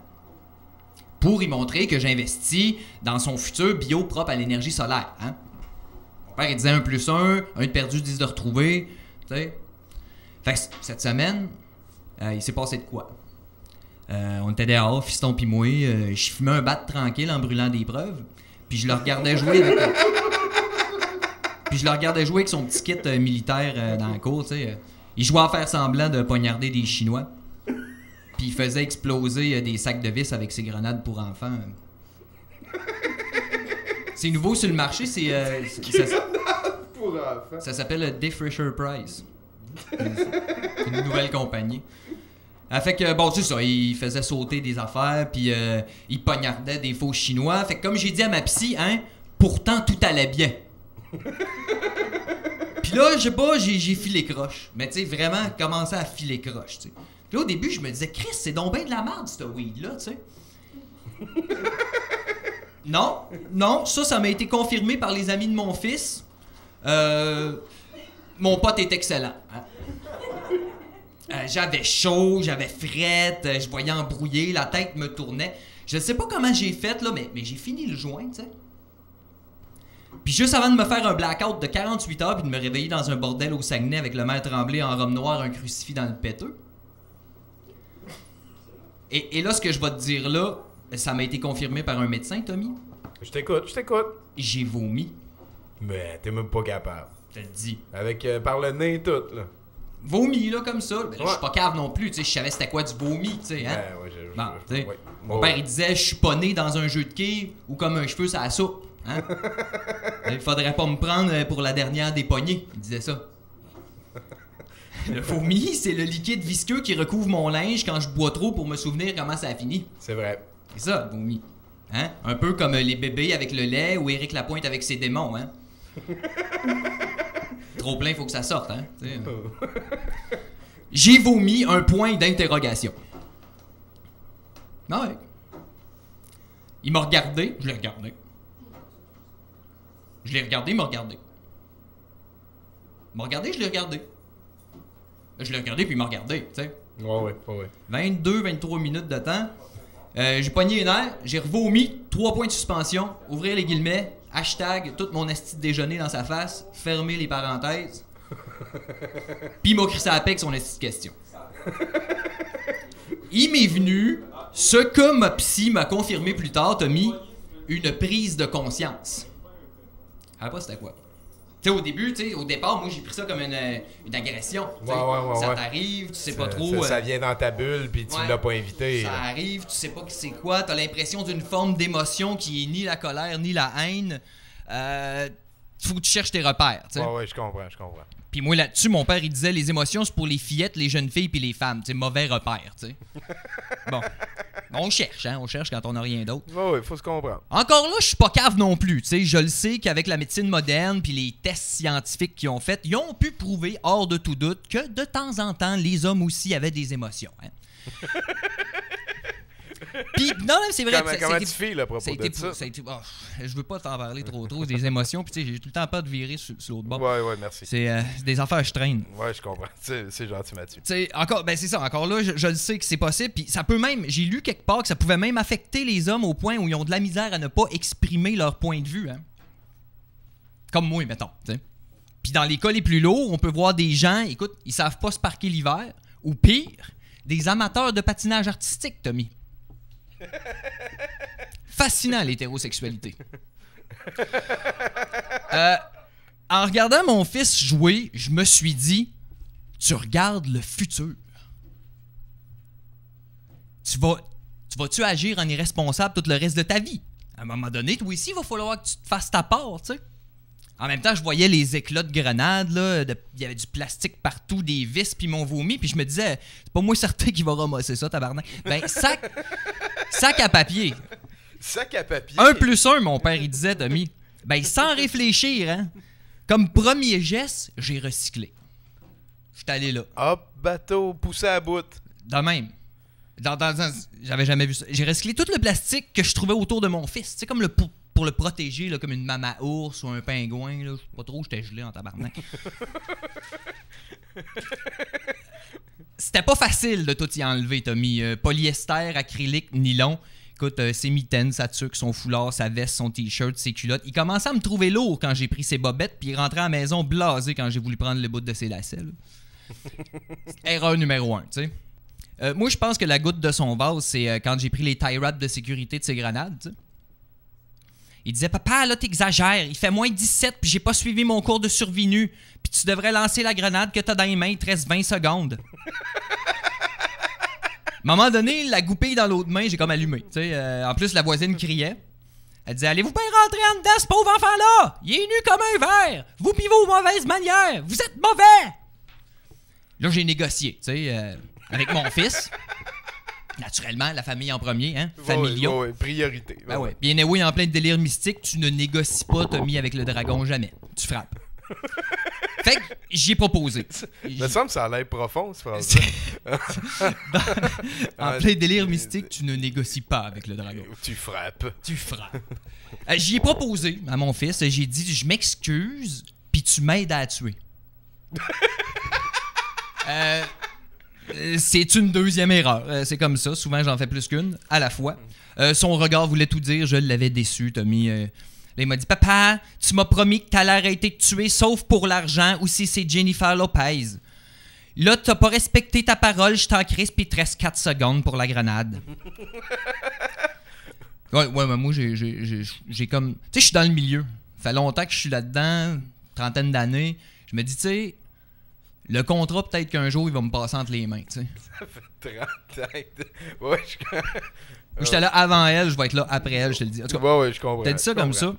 Pour y montrer que j'investis dans son futur bio propre à l'énergie solaire. Hein? père, il disait 1 + 1, 1 de perdu, 10 de retrouvé. Tu sais. Fait que cette semaine, il s'est passé de quoi? On était dehors, fiston pis moi. Je fumais un bat tranquille en brûlant des preuves. Puis je le regardais jouer avec... avec son petit kit militaire dans la cour, tu sais. Il jouait à faire semblant de poignarder des Chinois. Puis il faisait exploser des sacs de vis avec ses grenades pour enfants. C'est nouveau sur le marché, ça s'appelle le Fisher Price. C'est une nouvelle compagnie. Fait que, bon, c'est ça, il faisait sauter des affaires, puis il poignardait des faux Chinois. Fait que comme j'ai dit à ma psy, pourtant tout allait bien. Puis là, je sais pas, j'ai filé croche. Mais tu sais, vraiment commencé à filer croche, tu sais. Puis là, au début, je me disais, Chris, c'est donc ben de la merde, ce weed-là, tu sais. Non, ça m'a été confirmé par les amis de mon fils. Mon pote est excellent. J'avais chaud, j'avais frette, je voyais embrouillé, la tête me tournait. Je sais pas comment j'ai fait, là, mais j'ai fini le joint, tu sais. Puis juste avant de me faire un blackout de 48 heures puis de me réveiller dans un bordel au Saguenay avec le maire Tremblay en robe noire, un crucifix dans le péteux. Et là, ce que je vais te dire là, ça m'a été confirmé par un médecin, Tommy. Je t'écoute. J'ai vomi. Mais t'es même pas capable. Je te le dis. Avec par le nez et tout, là. Vomi, là, comme ça. Ben, là, je suis pas cave non plus, tu sais. Je savais c'était quoi du vomi, tu sais, hein. Mon père, il disait, je suis pas né dans un jeu de quilles ou comme un cheveu sur la soupe. Hein? Il faudrait pas me prendre pour la dernière des poignées. Il disait ça. Le vomi, c'est le liquide visqueux qui recouvre mon linge quand je bois trop pour me souvenir comment ça a fini. C'est vrai. C'est ça, le vomi. Hein? Un peu comme les bébés avec le lait ou Éric Lapointe avec ses démons. Hein? Trop plein, faut que ça sorte. Hein? J'ai vomi un point d'interrogation. Ah ouais. Il m'a regardé, je l'ai regardé. Je l'ai regardé, il m'a regardé. Il m'a regardé, je l'ai regardé. Je l'ai regardé, puis il m'a regardé, tu sais. Ouais. 22-23 minutes de temps. J'ai pogné les nerfs, j'ai revomi, 3 points de suspension, ouvrir les guillemets, hashtag, tout mon esti de déjeuner dans sa face, fermer les parenthèses. Puis il m'a crissé à la paix avec son esti de question. Il m'est venu, ce que ma psy m'a confirmé plus tard, Tommy, une prise de conscience. Je sais pas c'était quoi. Tu sais, au début, au départ, moi j'ai pris ça comme une agression. Ouais. Ça t'arrive, tu sais pas trop. Ça vient dans ta bulle, puis tu l'as pas invité. Ça arrive, tu sais pas c'est quoi, t'as l'impression d'une forme d'émotion qui est ni la colère ni la haine. Faut que tu cherches tes repères. T'sais. Ouais, je comprends. Puis moi là-dessus, mon père il disait les émotions c'est pour les fillettes, les jeunes filles puis les femmes. C'est mauvais repère. T'sais. Bon. On cherche, hein, quand on n'a rien d'autre. Ouais, faut se comprendre. Encore là, je suis pas cave non plus. T'sais. Je le sais qu'avec la médecine moderne puis les tests scientifiques qu'ils ont fait, ils ont pu prouver, hors de tout doute, que de temps en temps, les hommes aussi avaient des émotions. Hein. Puis, non, c'est vrai. Comment tu files à propos de ça? Je veux pas t'en parler trop, des émotions. Puis, j'ai tout le temps peur de virer sur l'autre bord. Ouais, merci. C'est des affaires que je traîne. Ouais, je comprends. C'est gentil, Mathieu. C'est ça. Encore là, je le sais que c'est possible. Puis, ça peut même. J'ai lu quelque part que ça pouvait même affecter les hommes au point où ils ont de la misère à ne pas exprimer leur point de vue. Hein. Comme moi, mettons. T'sais. Puis, dans les cas les plus lourds, on peut voir des gens, écoute, ils savent pas se parquer l'hiver. Ou pire, des amateurs de patinage artistique, Tommy. Fascinant l'hétérosexualité. En regardant mon fils jouer, je me suis dit, tu regardes le futur. Tu vas-tu agir en irresponsable tout le reste de ta vie? À un moment donné, toi ici, il va falloir que tu te fasses ta part, tu sais. En même temps, je voyais les éclats de grenades, là, il y avait du plastique partout, des vis, puis mon vomi, puis je me disais, c'est pas moi certain qui va ramasser ça, tabarnak. Ben, sac à papier. Sac à papier? 1 + 1, mon père, il disait, Tommy. Ben, sans réfléchir, hein. Comme premier geste, j'ai recyclé. J'étais allé là. Hop, bateau, poussé à bout. De même. J'avais jamais vu ça. J'ai recyclé tout le plastique que je trouvais autour de mon fils. Tu sais, comme pour le protéger, là, comme une maman ours ou un pingouin. Là. Je sais pas trop, j'étais gelé en tabarnak. C'était pas facile de tout y enlever, Tommy. Polyester, acrylique, nylon. Écoute, ses mitaines, sa tuque, son foulard, sa veste, son t-shirt, ses culottes. Il commençait à me trouver lourd quand j'ai pris ses bobettes, puis il rentrait à la maison blasé quand j'ai voulu prendre le bout de ses lacets. Erreur numéro 1, tu sais. Moi, je pense que la goutte de son vase, c'est quand j'ai pris les tie wraps de sécurité de ses grenades, tu sais. Il disait, papa, là, t'exagères. Il fait moins 17, puis j'ai pas suivi mon cours de survie nue. Puis tu devrais lancer la grenade que t'as dans les mains, il te reste 20 secondes. À un moment donné, la goupille dans l'autre main, j'ai comme allumé. En plus, la voisine criait. Elle disait, allez-vous bien rentrer en dedans, ce pauvre enfant-là? Il est nu comme un verre. Vous pis vos mauvaises manières. Vous êtes mauvais. Là, j'ai négocié, avec mon fils. Naturellement, la famille en premier, hein? Familiaux. Ouais, priorité. Ben ouais. Bien oui, en plein de délire mystique, tu ne négocies pas, Tommy, avec le dragon, jamais. Tu frappes. Fait que j'y ai proposé. Il me semble que ça a l'air profond, ce phrase-là. En plein délire mystique, tu ne négocies pas avec le dragon. Tu frappes. Tu frappes. J'y ai proposé à mon fils, j'ai dit, je m'excuse, puis tu m'aides à la tuer. C'est une deuxième erreur. C'est comme ça. Souvent, j'en fais plus qu'une à la fois. Son regard voulait tout dire. Je l'avais déçu, Tommy. Là, il m'a dit, papa, tu m'as promis que t'allais arrêter de tuer, sauf pour l'argent, ou si c'est Jennifer Lopez. Là, t'as pas respecté ta parole, je t'en crisse, puis il te reste 4 secondes pour la grenade. Ouais, mais moi, j'ai comme... Tu sais, je suis dans le milieu. Ça fait longtemps que je suis là-dedans, trentaine d'années. Je me dis, tu sais, le contrat, peut-être qu'un jour, il va me passer entre les mains, tu sais. Ça fait 30 ans. Ouais, j'étais là avant elle, je vais être là après elle, je te le dis. En tout cas, ouais, je comprends. T'as dit ça comme ça.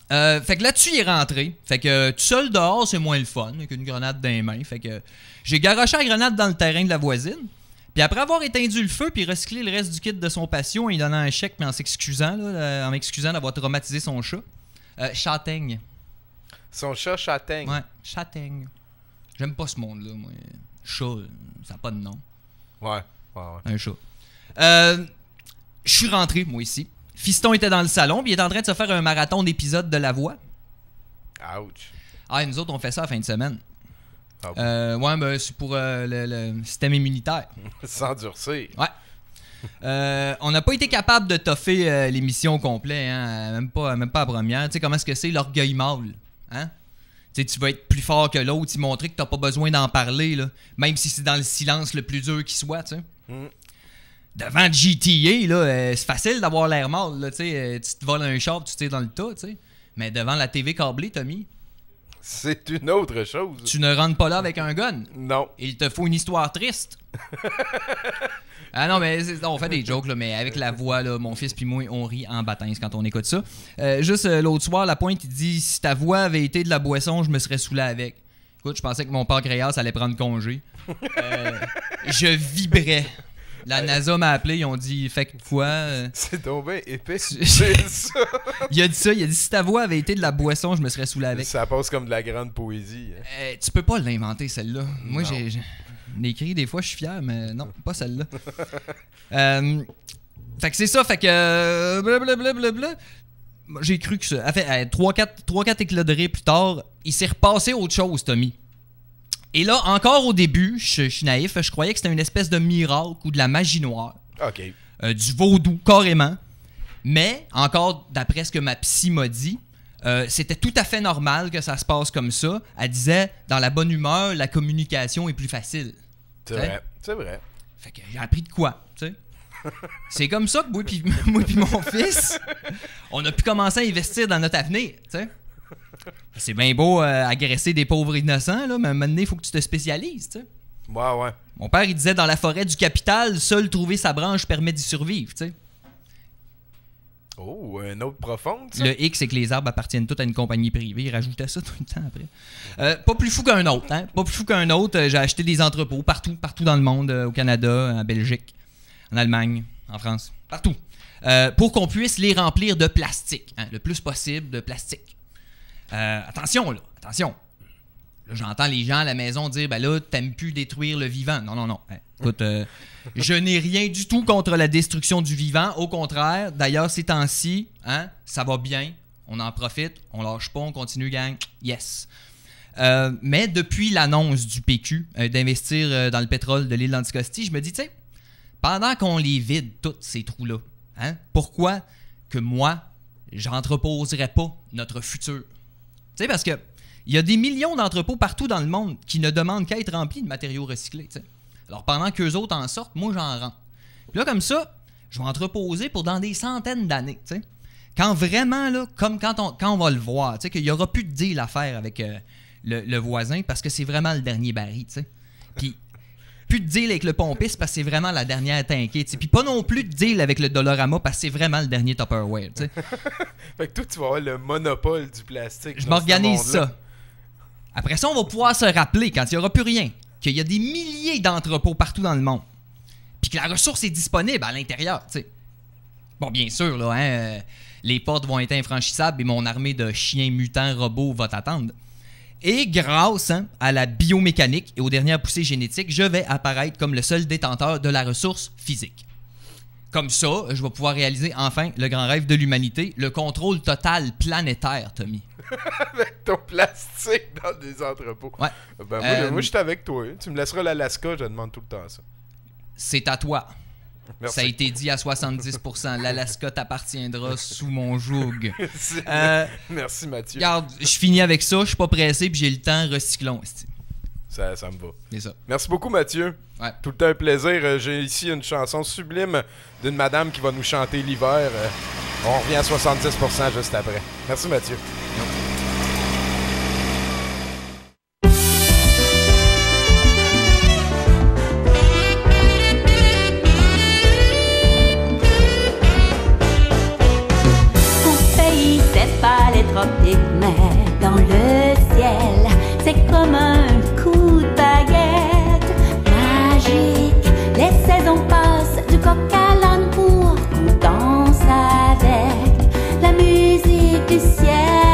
Fait que là-dessus, il est rentré. Fait que tout seul dehors, c'est moins le fun qu'une grenade dans les mains. Fait que j'ai garoché la grenade dans le terrain de la voisine. Puis après avoir éteint le feu puis recyclé le reste du kit de son patio, en lui donnant un chèque mais en s'excusant, en m'excusant d'avoir traumatisé son chat. Châtaigne. Son chat Châtaigne. Ouais, Châtaigne. J'aime pas ce monde-là, moi. Chat, ça n'a pas de nom. Ouais. Un chat. Je suis rentré, moi, ici. Fiston était dans le salon, puis il est en train de se faire un marathon d'épisodes de La Voix. Ouch. Ah, et nous autres, on fait ça à la fin de semaine. Ah bon. Ouais, ben, c'est pour le système immunitaire. S'endurcir. Ouais. On n'a pas été capable de toffer l'émission au complet, hein, même pas la première. Tu sais comment est-ce que c'est, l'orgueil mâle, hein? Tu sais, tu vas être plus fort que l'autre, y montrer que t'as pas besoin d'en parler, là, même si c'est dans le silence le plus dur qui soit, tu sais. Devant GTA, là, c'est facile d'avoir l'air mâle, là, tu sais. Tu te voles un char, tu tires dans le tas, tu sais. Mais devant la TV câblée, Tommy, c'est une autre chose. Tu ne rentres pas là avec un gun. Non. Il te faut une histoire triste. Ah non, mais on fait des jokes, là, mais avec la voix, là, mon fils puis moi, on rit en baptême quand on écoute ça. Juste l'autre soir, La Pointe, il dit, si ta voix avait été de la boisson, je me serais saoulé avec. Écoute, je pensais que mon pancréas allait prendre congé. Je vibrais. La NASA m'a appelé, ils ont dit, fait quoi? C'est tombé épais. C'est ça. Il a dit ça, il a dit, si ta voix avait été de la boisson, je me serais saoulé avec. Ça passe comme de la grande poésie. Tu peux pas l'inventer, celle-là. Moi, j'ai écrit des fois, je suis fier, mais non, pas celle-là. Fait que c'est ça, fait que... blablabla. J'ai cru que ça... Fait, 3-4 éclats de rire plus tard, il s'est repassé autre chose, Tommy. Et là, encore au début, je suis naïf, je croyais que c'était une espèce de miracle ou de la magie noire. OK. Du vaudou, carrément. Mais, encore d'après ce que ma psy m'a dit, c'était tout à fait normal que ça se passe comme ça. Elle disait, dans la bonne humeur, la communication est plus facile. C'est vrai, c'est vrai. Fait que j'ai appris de quoi, tu sais. C'est comme ça que moi puis mon fils, on a pu commencer à investir dans notre avenir, tu sais. C'est bien beau agresser des pauvres innocents, là, mais à un moment donné, il faut que tu te spécialises, tu sais. Ouais. Mon père, il disait, dans la forêt du capital, seul trouver sa branche permet d'y survivre, tu sais. Oh, un autre profonde, ça? Le hic, c'est que les arbres appartiennent tous à une compagnie privée. Il rajoutait ça tout le temps après. Pas plus fou qu'un autre, hein. Pas plus fou qu'un autre. J'ai acheté des entrepôts partout dans le monde. Au Canada, en Belgique, en Allemagne, en France. Partout. Pour qu'on puisse les remplir de plastique. Hein, le plus possible de plastique. Attention, là. Attention. Là, j'entends les gens à la maison dire, ben là, t'aimes plus détruire le vivant. Non. Hein, écoute, je n'ai rien du tout contre la destruction du vivant. Au contraire, d'ailleurs, ces temps-ci, hein, ça va bien. On en profite. On lâche pas. On continue, gang. Yes. Mais depuis l'annonce du PQ d'investir dans le pétrole de l'île d'Anticosti, je me dis, tu sais, pendant qu'on les vide, tous ces trous-là, Hein? Pourquoi que moi, j'entreposerais pas notre futur? Tu sais, parce que il y a des millions d'entrepôts partout dans le monde qui ne demandent qu'à être remplis de matériaux recyclés. T'sais. Alors, pendant qu'eux autres en sortent, moi, j'en rends. Puis là, comme ça, je vais entreposer pour dans des centaines d'années. T'sais. Quand vraiment, là, comme quand on va le voir, qu'il n'y aura plus de deal à faire avec le voisin parce que c'est vraiment le dernier baril. Puis, plus de deal avec le pompiste parce que c'est vraiment la dernière tankée. Puis pas non plus de deal avec le Dollarama parce que c'est vraiment le dernier Tupperware. Fait que toi, tu vas avoir le monopole du plastique. Je m'organise ça. Après ça, on va pouvoir se rappeler, quand il n'y aura plus rien, qu'il y a des milliers d'entrepôts partout dans le monde. Puis que la ressource est disponible à l'intérieur. T'sais. Bon, bien sûr, là, hein, les portes vont être infranchissables et mon armée de chiens mutants robots va t'attendre. Et grâce à la biomécanique et aux dernières poussées génétiques, je vais apparaître comme le seul détenteur de la ressource physique. Comme ça, je vais pouvoir réaliser enfin le grand rêve de l'humanité, le contrôle total planétaire, Tommy. Avec ton plastique dans des entrepôts. Ouais. Ben, moi je suis avec toi. Tu me laisseras l'Alaska, je demande tout le temps ça. C'est à toi. Merci. Ça a été dit à 70%. L'Alaska t'appartiendra sous mon joug. Merci, Mathieu. Regarde, je finis avec ça, je suis pas pressé, puis j'ai le temps, recyclons. Ça me va. C'est ça. Merci beaucoup, Mathieu. Ouais. Tout le temps un plaisir. J'ai ici une chanson sublime d'une madame qui va nous chanter l'hiver. On revient à 70% juste après. Merci, Mathieu. Mon pays, c'est pas les tropiques, mais dans le ciel, c'est comme un coup de baguette magique. Les saisons passent du coq à l'âne pour qu'on danse avec la musique du ciel.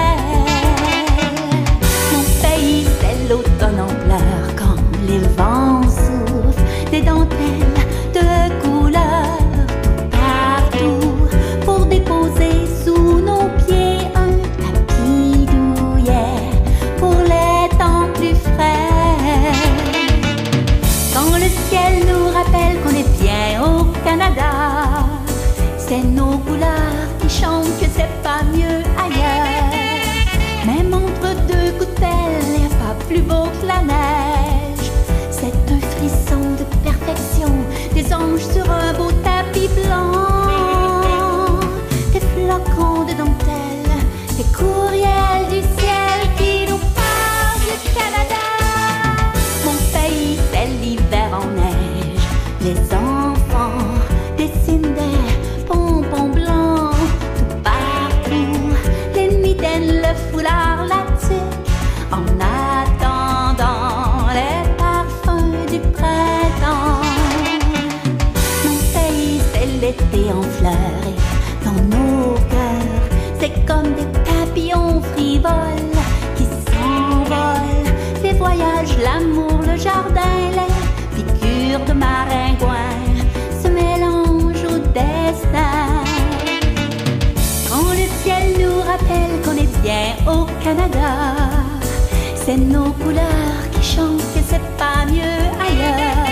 Mon pays, c'est l'automne en pleurs quand les vents soufflent des dentelles de couleurs tout partout pour déposer sous nos pieds un tapis douillet pour les temps plus frais. Quand le ciel nous rappelle qu'on est bien au Canada, c'est nos couleurs qui chantent que c'est pas mieux ailleurs. Même entre deux coups de pelle, y a pas plus beau que la neige. C'est un frisson de perfection, des anges sur un beau tapis blanc, des flocons de dentelle, des courriels du ciel qui nous parlent du Canada. Mon pays, c'est l'hiver en neige. Les enfants dessinent des pompons blancs tout partout. Les mitaines, le foulard, la tuque, en attendant les parfums du printemps. Mon pays, c'est l'été en fleurs et dans nos cœurs, c'est comme des papillons frivoles qui s'envolent. Les voyages, l'amour, le jardin, les piqûres de maringouin se mélangent au destin. Quand le ciel nous rappelle qu'on est bien au Canada, c'est nos couleurs qui chantent que c'est pas mieux ailleurs.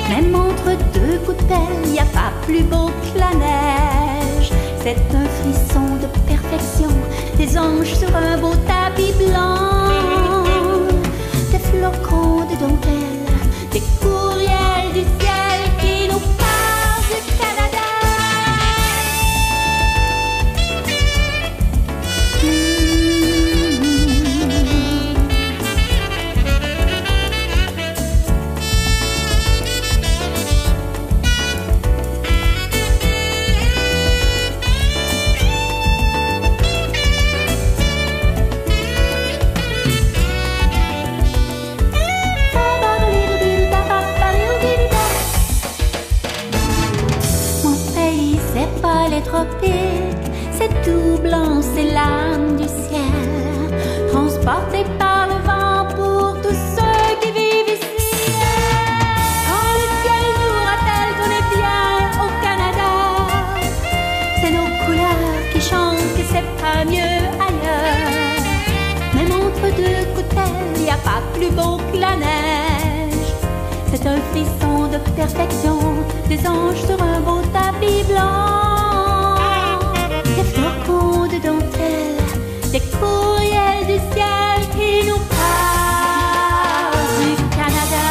Même entre deux coups de pelle, y a pas plus beau que la neige. C'est un frisson de perfection, des anges sur un beau tapis blanc, des flocons de dentelle, des courriels du ciel qui nous parlent du Canada. Les tropiques, c'est tout blanc, c'est l'âme du ciel, transporté par le vent pour tous ceux qui vivent ici. Quand le ciel nous rappelle qu'on est bien au Canada, c'est nos couleurs qui chantent que c'est pas mieux ailleurs. Même entre deux coups de pelle, y a pas plus beau que la neige. C'est un frisson de perfection, des anges sur un beau tapis blanc, de dentelle, des courriels du ciel qui nous parlent du Canada.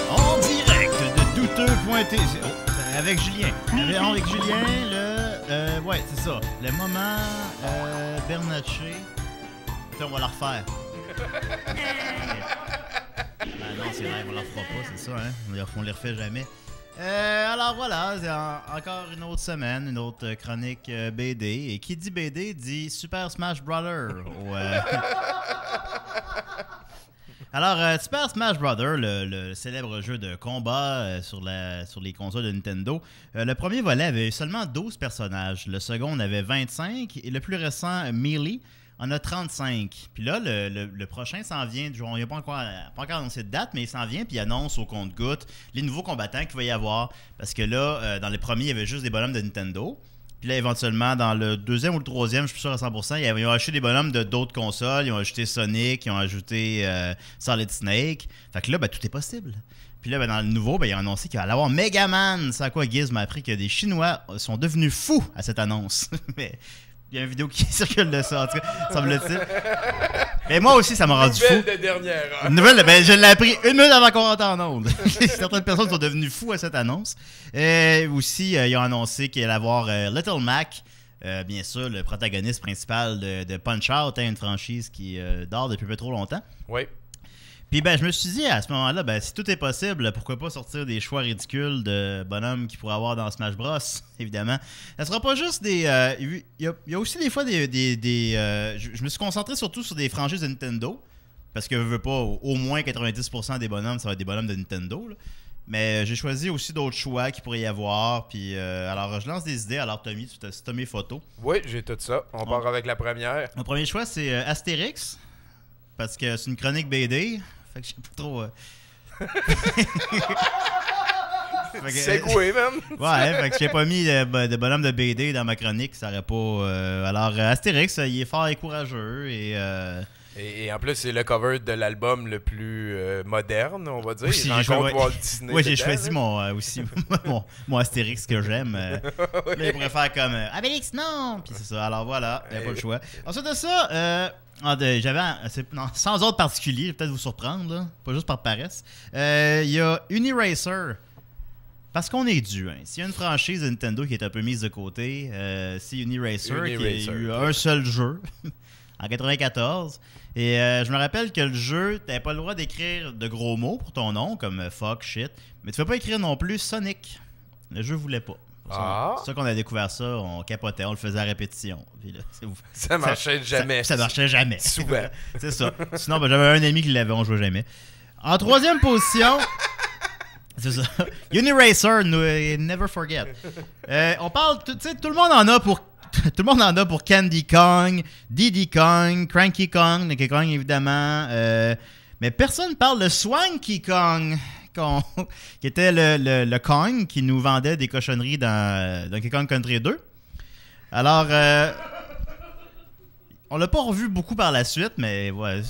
En direct de douteux.tv avec Julien. Avec Julien, ouais, c'est ça. Le moment Bernatchez. Putain, on va la refaire. Ben non, c'est vrai, on la refera pas, c'est ça, hein. On les refait jamais. Alors voilà, c'est encore une autre semaine, une autre chronique BD. Et qui dit BD dit Super Smash Brother. Alors, Super Smash Bros., le célèbre jeu de combat sur les consoles de Nintendo, le premier volet avait seulement 12 personnages, le second en avait 25, et le plus récent, Melee, en a 35. Puis là, le prochain s'en vient, il n'y a pas encore annoncé de date, mais il s'en vient, puis il annonce au compte-gouttes les nouveaux combattants qu'il va y avoir. Parce que là, dans les premiers, il y avait juste des bonhommes de Nintendo. Puis là, éventuellement, dans le deuxième ou le troisième, je suis sûr à 100%, ils ont acheté des bonhommes de d'autres consoles. Ils ont ajouté Sonic, ils ont ajouté Solid Snake. Fait que là, ben, tout est possible. Puis là, ben, dans le nouveau, ben, ils ont annoncé qu'il va y avoir Mega Man. C'est à quoi Giz m'a appris que des Chinois sont devenus fous à cette annonce. Mais il y a une vidéo qui circule de ça, en tout cas, semble-t-il. Mais moi aussi, ça m'a rendu fou. Nouvelle de dernière heure. Nouvelle, ben, je l'ai appris une minute avant qu'on rentre en onde. Certaines personnes sont devenues fous à cette annonce. Aussi, ils ont annoncé qu'il allait avoir Little Mac, bien sûr, le protagoniste principal de Punch-Out, une franchise qui dort depuis peu trop longtemps. Oui. Puis ben, je me suis dit à ce moment-là, ben, si tout est possible, pourquoi pas sortir des choix ridicules de bonhommes qu'il pourrait avoir dans Smash Bros, évidemment. Ça sera pas juste des... Il y a aussi des fois je me suis concentré surtout sur des franchises de Nintendo, parce que je veux pas, au moins 90% des bonhommes, ça va être des bonhommes de Nintendo, là. Mais j'ai choisi aussi d'autres choix qu'il pourrait y avoir. Puis alors, je lance des idées. Alors, Tommy, tu as mes photos. Oui, j'ai tout ça. On part avec la première. Mon premier choix, c'est Astérix, parce que c'est une chronique BD. Fait que je sais pas trop... C'est quoi, même? Ouais, fait que j'ai pas mis de bonhomme de BD dans ma chronique, ça aurait pas... Alors, Astérix, il est fort et courageux et en plus, c'est le cover de l'album le plus moderne, on va dire. Aussi, il rencontre Walt Disney. Oui, j'ai choisi mon Astérix que j'aime. Okay. Là, il pourrait faire comme Obélix, non! Puis c'est ça, alors voilà, il n'y a pas le choix. Ensuite de ça... sans ordre particulier, je vais peut-être vous surprendre, là, pas juste par paresse. Il y a Uniracer. Parce qu'on est dû. Hein. S'il y a une franchise de Nintendo qui est un peu mise de côté, c'est Uniracer, qui a eu un seul jeu en 94. Et je me rappelle que le jeu, t'avais pas le droit d'écrire de gros mots pour ton nom, comme fuck, shit. Mais tu ne peux pas écrire non plus Sonic. Le jeu voulait pas. C'est ça qu'on a découvert ça, on capotait, on le faisait à répétition. Puis là, ça marchait jamais. Ça marchait jamais. Souvent. C'est ça. Sinon, ben, j'avais un ami qui l'avait, on jouait jamais. En troisième position, c'est ça. Uniracer, never forget. On parle, tu sais, tout le monde en a pour. Tout le monde en a pour Candy Kong, Diddy Kong, Cranky Kong, Donkey Kong évidemment. Mais personne parle de Swanky Kong. Qui était le Kong qui nous vendait des cochonneries dans Donkey Kong Country 2. Alors, on l'a pas revu beaucoup par la suite, mais ouais.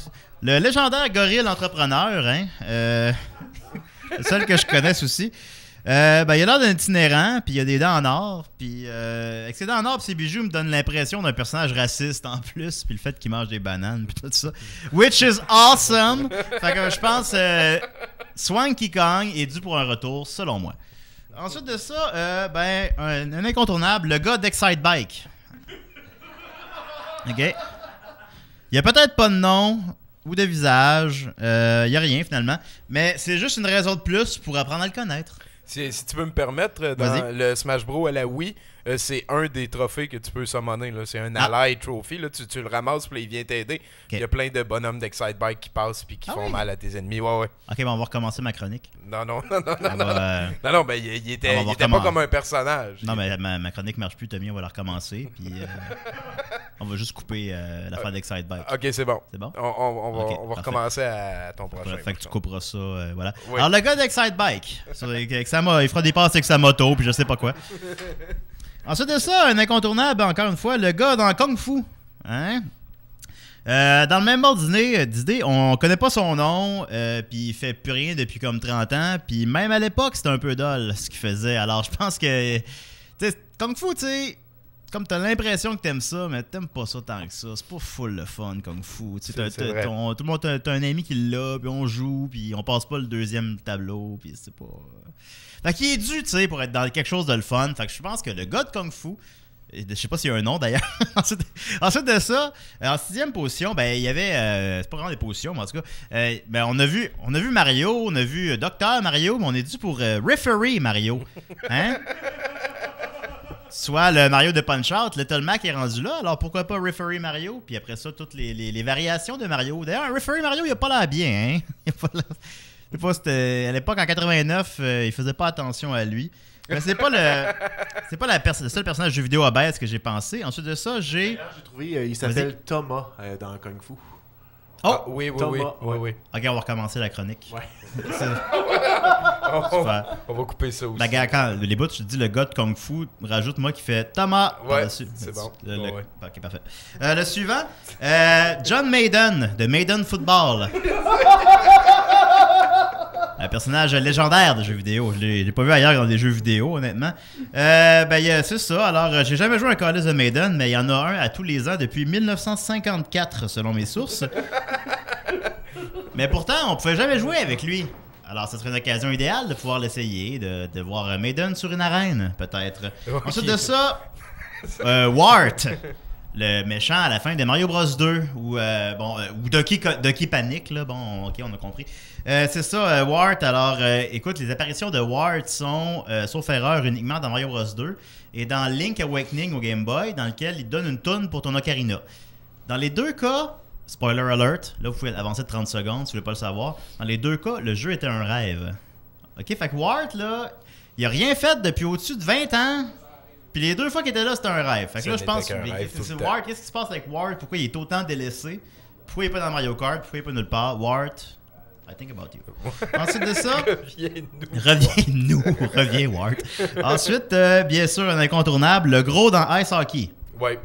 Le légendaire gorille entrepreneur, hein, le seul que je connaisse aussi. Ben, il a l'air d'un itinérant, puis il a des dents en or, puis avec ses dents en or et ses bijoux me donne l'impression d'un personnage raciste en plus, puis le fait qu'il mange des bananes, puis tout ça. Which is awesome! Fait que je pense Swanky Kong est dû pour un retour, selon moi. Ensuite de ça, ben, un incontournable, le gars d'Excite Bike. OK? Il y a peut-être pas de nom ou de visage, il y a rien finalement, mais c'est juste une raison de plus pour apprendre à le connaître. Si tu peux me permettre, dans le Smash Bros à la Wii, c'est un des trophées que tu peux summoner. Là. C'est un Ally Trophy. Là. Tu le ramasses, puis il vient t'aider. Il y a plein de bonhommes d'Excite Bike qui passent puis qui font mal à tes ennemis. Ouais. Ok, on va recommencer ma chronique. Non, ben il était pas comme un personnage. Non, mais ma chronique marche plus, Tommy, on va la recommencer. Puis on va juste couper l'affaire d'Excite Bike. Ok, c'est bon. C'est bon? On va recommencer à ton prochain. Fait que tu couperas ça, voilà. Oui. Alors, le gars d'Excite Bike, il fera des passes avec sa moto, puis je sais pas quoi. Ensuite de ça, un incontournable, encore une fois, le gars dans Kung Fu. Hein? Dans le même ordre d'idée, on connaît pas son nom, puis il fait plus rien depuis comme 30 ans, puis même à l'époque, c'était un peu dole ce qu'il faisait. Alors, je pense que, tu sais, Kung Fu, tu sais, comme t'as l'impression que t'aimes ça, mais t'aimes pas ça tant que ça. C'est pas full le fun, Kung Fu. Tout le monde, t'as un ami qui l'a, puis on joue, puis on passe pas le deuxième tableau, puis c'est pas... Fait qu'il est dû, tu sais, pour être dans quelque chose de le fun. Fait que je pense que le gars de Kung Fu, je sais pas s'il y a un nom d'ailleurs. ensuite de ça, en 6e position, ben il y avait, c'est pas vraiment des positions, mais en tout cas, ben on a vu Mario, on a vu Docteur Mario, mais on est dû pour Referee Mario. Hein? Soit le Mario de Punch-Out, Little Mac est rendu là, alors pourquoi pas Referee Mario? Puis après ça, toutes les variations de Mario. D'ailleurs, un Referee Mario, il a pas l'air bien, hein? Il a pas l'air... à l'époque, en 89, il faisait pas attention à lui. Mais c'est pas le seul personnage de jeu vidéo obèse que j'ai pensé. Ensuite de ça, j'ai trouvé, il s'appelle Thomas dans Kung Fu. Oh! Oui. Ok, on va recommencer la chronique. Ouais. On va couper ça aussi. Ben, quand les bouts, je te dis le gars de Kung Fu, rajoute-moi qui fait Thomas. Ouais, c'est bon. Ok, parfait. Le suivant, John Maiden, de Maiden Football. Un personnage légendaire de jeux vidéo. Je l'ai pas vu ailleurs dans des jeux vidéo, honnêtement. C'est ça. Alors, j'ai jamais joué un Call of the Maiden, mais il y en a un à tous les ans depuis 1954, selon mes sources. Mais pourtant, on pouvait jamais jouer avec lui. Alors, ce serait une occasion idéale de pouvoir l'essayer, de voir Maiden sur une arène, peut-être. Okay. Ensuite de ça, Wart. Le méchant à la fin de Mario Bros 2 ou Donkey Panic là, bon ok on a compris. C'est ça Wart. Alors écoute, les apparitions de Wart sont sauf erreur uniquement dans Mario Bros 2 et dans Link Awakening au Game Boy, dans lequel il donne une toune pour ton ocarina. Dans les deux cas, spoiler alert, là vous pouvez avancer de 30 secondes si vous voulez pas le savoir. Dans les deux cas, le jeu était un rêve. Ok, fait que Wart là, il a rien fait depuis au-dessus de 20 ans. Puis les deux fois qu'il était là, c'était un rêve. Fait que là, je pense que Wart, qu'est-ce qui se passe avec Wart? Pourquoi il est autant délaissé? Pourquoi il n'est pas dans Mario Kart? Pourquoi il n'est pas nulle part? Wart, I think about you. Ensuite de ça, reviens Wart. Ensuite, bien sûr, un incontournable, le gros dans Ice Hockey. Ouais.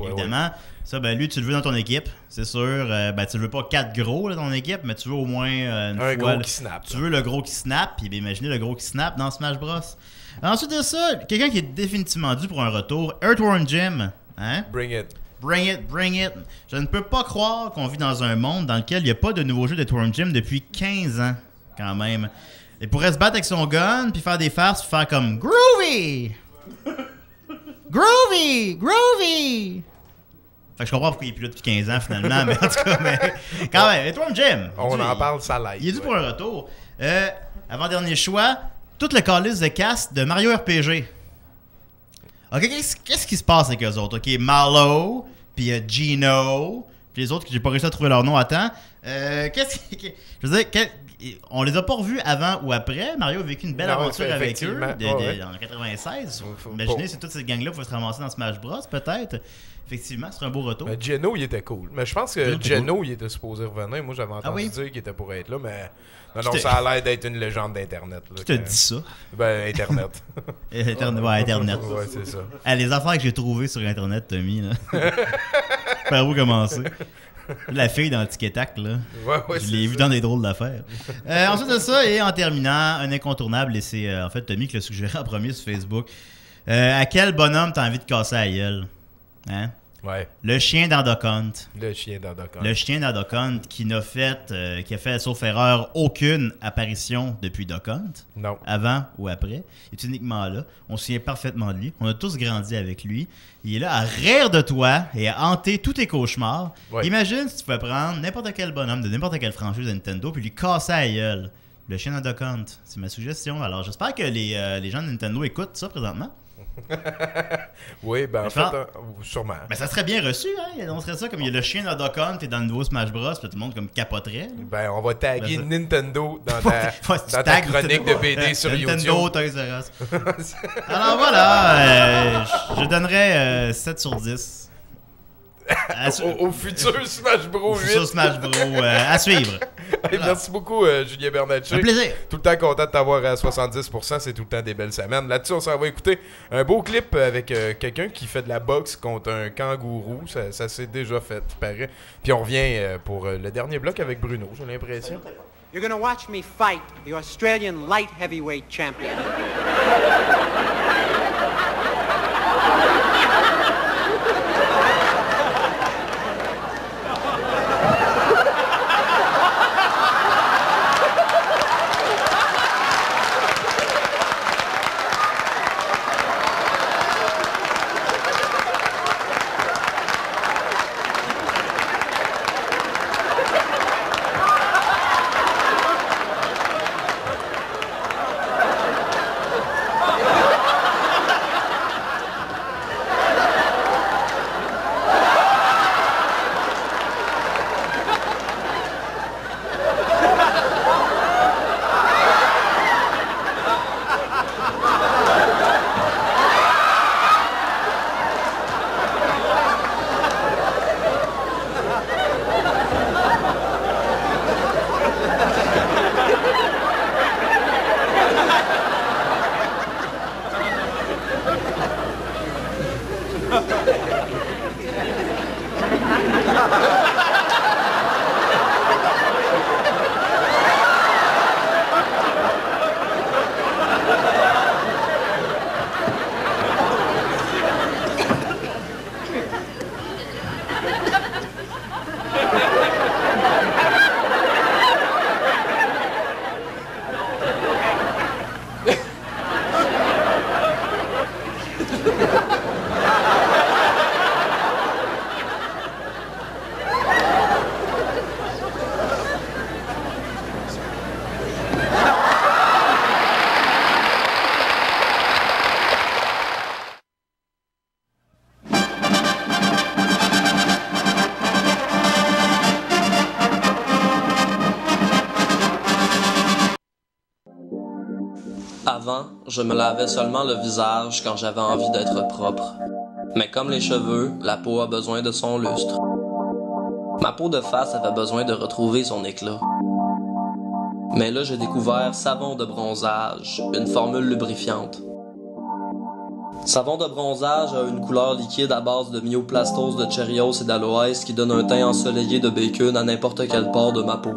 Évidemment. Ça, ben lui, tu le veux dans ton équipe, c'est sûr. Tu le veux pas 4 gros là, dans ton équipe, mais tu veux au moins une un fois. Gros qui snap. Tu veux le gros qui snap, puis imaginez le gros qui snap dans Smash Bros. Ensuite de ça, quelqu'un qui est définitivement dû pour un retour, Earthworm Jim. Hein? Bring it. Je ne peux pas croire qu'on vit dans un monde dans lequel il n'y a pas de nouveau jeu d'Earthworm Jim depuis 15 ans, quand même. Il pourrait se battre avec son gun, puis faire des farces, puis faire comme Groovy! Fait que je comprends pourquoi il est plus là depuis 15 ans, finalement, mais en tout cas, quand même, Earthworm Jim. On en parle, ça l'aide. Il est dû pour un retour. Avant-dernier choix, tout le calice de cast de Mario RPG. Ok, qu'est-ce qui se passe avec eux autres? Ok, Marlowe, puis Gino, puis les autres que j'ai pas réussi à trouver leur nom à temps. Je veux dire, on les a pas revus avant ou après. Mario a vécu une belle aventure avec eux en 96. Imaginez si toutes ces gangs-là pouvaient se ramasser dans Smash Bros, peut-être. Effectivement, ce serait un beau retour. Geno, il était cool. Mais je pense que Geno, il était supposé revenir. Moi, j'avais entendu dire qu'il était pour être là, mais non, ça a l'air d'être une légende d'Internet. Qui t'a dit ça? Ben, Internet. Internet. Ouais, c'est ça. Les affaires que j'ai trouvées sur Internet, Tommy, là. Par où commencer? La fille dans le tic-tac, là. Ouais, je l'ai vu dans des drôles d'affaires. Ensuite de ça, et en terminant, un incontournable, et c'est en fait Tommy qui l'a suggéré en premier sur Facebook. À quel bonhomme t'as envie de casser la gueule? Hein? Ouais. Le chien dans Duck Hunt. Le chien dans Duck Hunt qui a fait, sauf erreur, aucune apparition depuis Duck Hunt. Non. Avant ou après. Il est uniquement là. On se souvient parfaitement de lui. On a tous grandi avec lui. Il est là à rire de toi et à hanter tous tes cauchemars. Ouais. Imagine si tu pouvais prendre n'importe quel bonhomme de n'importe quelle franchise de Nintendo puis lui casser la gueule. Le chien dans Duck Hunt. C'est ma suggestion. Alors j'espère que les gens de Nintendo écoutent ça présentement. Oui, ben en fait, sûrement. Mais ça serait bien reçu, hein? Il annoncerait ça comme il y a le chien dans Duck Hunt et dans le nouveau Smash Bros. Puis tout le monde comme capoterait. Ben, on va taguer Nintendo dans ta chronique de BD sur Nintendo, YouTube. Toys R Us. Alors voilà, je donnerais 7 sur 10. Au futur Smash Bros 8. Futur Smash Bros à suivre. Hey, merci beaucoup, Julien Bernatchez. Un plaisir. Tout le temps content de t'avoir à 70%. C'est tout le temps des belles semaines. Là-dessus, on s'en va écouter un beau clip avec quelqu'un qui fait de la boxe contre un kangourou. Ça s'est déjà fait, il paraît. Puis on revient pour le dernier bloc avec Bruno, j'ai l'impression. You're gonna watch me fight the Australian light heavyweight champion. Avant, je me lavais seulement le visage quand j'avais envie d'être propre. Mais comme les cheveux, la peau a besoin de son lustre. Ma peau de face avait besoin de retrouver son éclat. Mais là, j'ai découvert savon de bronzage, une formule lubrifiante. Savon de bronzage a une couleur liquide à base de myoplastos, de Cheerios et d'aloès qui donne un teint ensoleillé de bacon à n'importe quelle part de ma peau.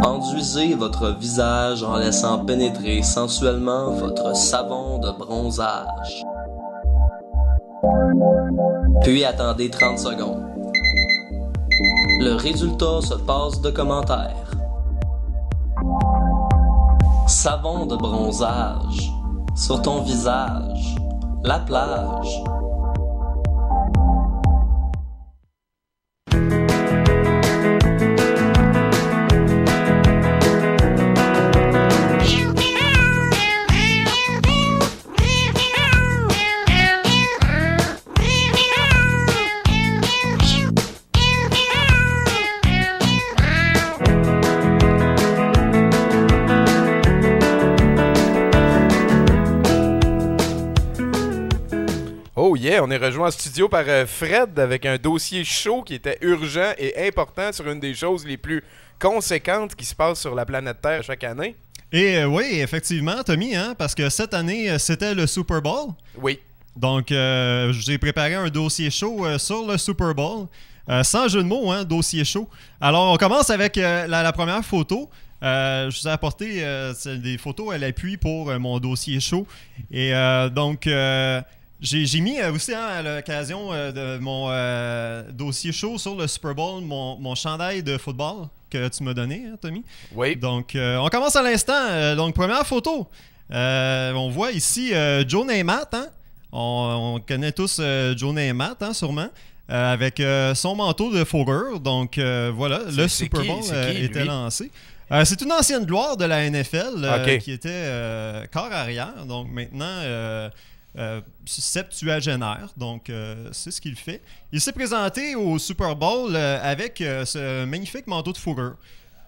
Enduisez votre visage en laissant pénétrer sensuellement votre savon de bronzage. Puis attendez 30 secondes. Le résultat se passe de commentaires. Savon de bronzage sur ton visage, la plage. Oh yeah, on est rejoint en studio par Fred avec un dossier chaud qui était urgent et important sur une des choses les plus conséquentes qui se passent sur la planète Terre chaque année. Et oui, effectivement, Tommy, hein, parce que cette année, c'était le Super Bowl. Oui. Donc, j'ai préparé un dossier chaud sur le Super Bowl. Sans jeu de mots, hein, dossier chaud. Alors, on commence avec la première photo. Je vous ai apporté des photos à l'appui pour mon dossier chaud. Et donc, j'ai mis aussi à l'occasion de mon dossier chaud sur le Super Bowl mon chandail de football que tu m'as donné, hein, Tommy. Oui. Donc, on commence à l'instant. Donc, première photo. On voit ici Joe Namath. Hein? On connaît tous Joe Namath, hein, sûrement. Avec son manteau de fourrure. Donc, voilà, le Super Bowl était lancé. C'est une ancienne gloire de la NFL Ok. qui était corps arrière, donc maintenant septuagénaire, donc c'est ce qu'il fait. Il s'est présenté au Super Bowl avec ce magnifique manteau de fourrure.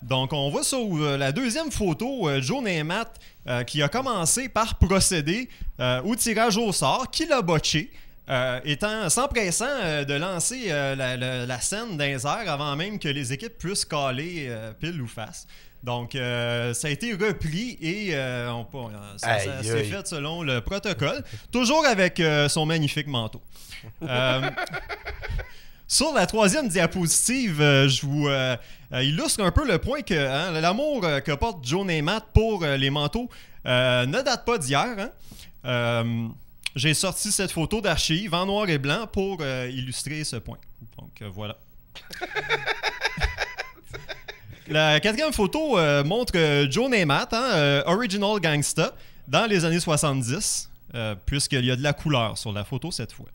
Donc on voit sur la deuxième photo Joe Namath qui a commencé par procéder au tirage au sort, qui l'a botché. S'empressant de lancer la scène dans les airs avant même que les équipes puissent caler pile ou face. Donc, ça a été repris et ça s'est fait selon le protocole, toujours avec son magnifique manteau. Sur la troisième diapositive, je vous illustre un peu le point que l'amour que porte Joe Namath pour les manteaux ne date pas d'hier. J'ai sorti cette photo d'archive en noir et blanc pour illustrer ce point. Donc, voilà. La quatrième photo montre Joe Namath, Original Gangsta, dans les années 70, puisqu'il y a de la couleur sur la photo cette fois.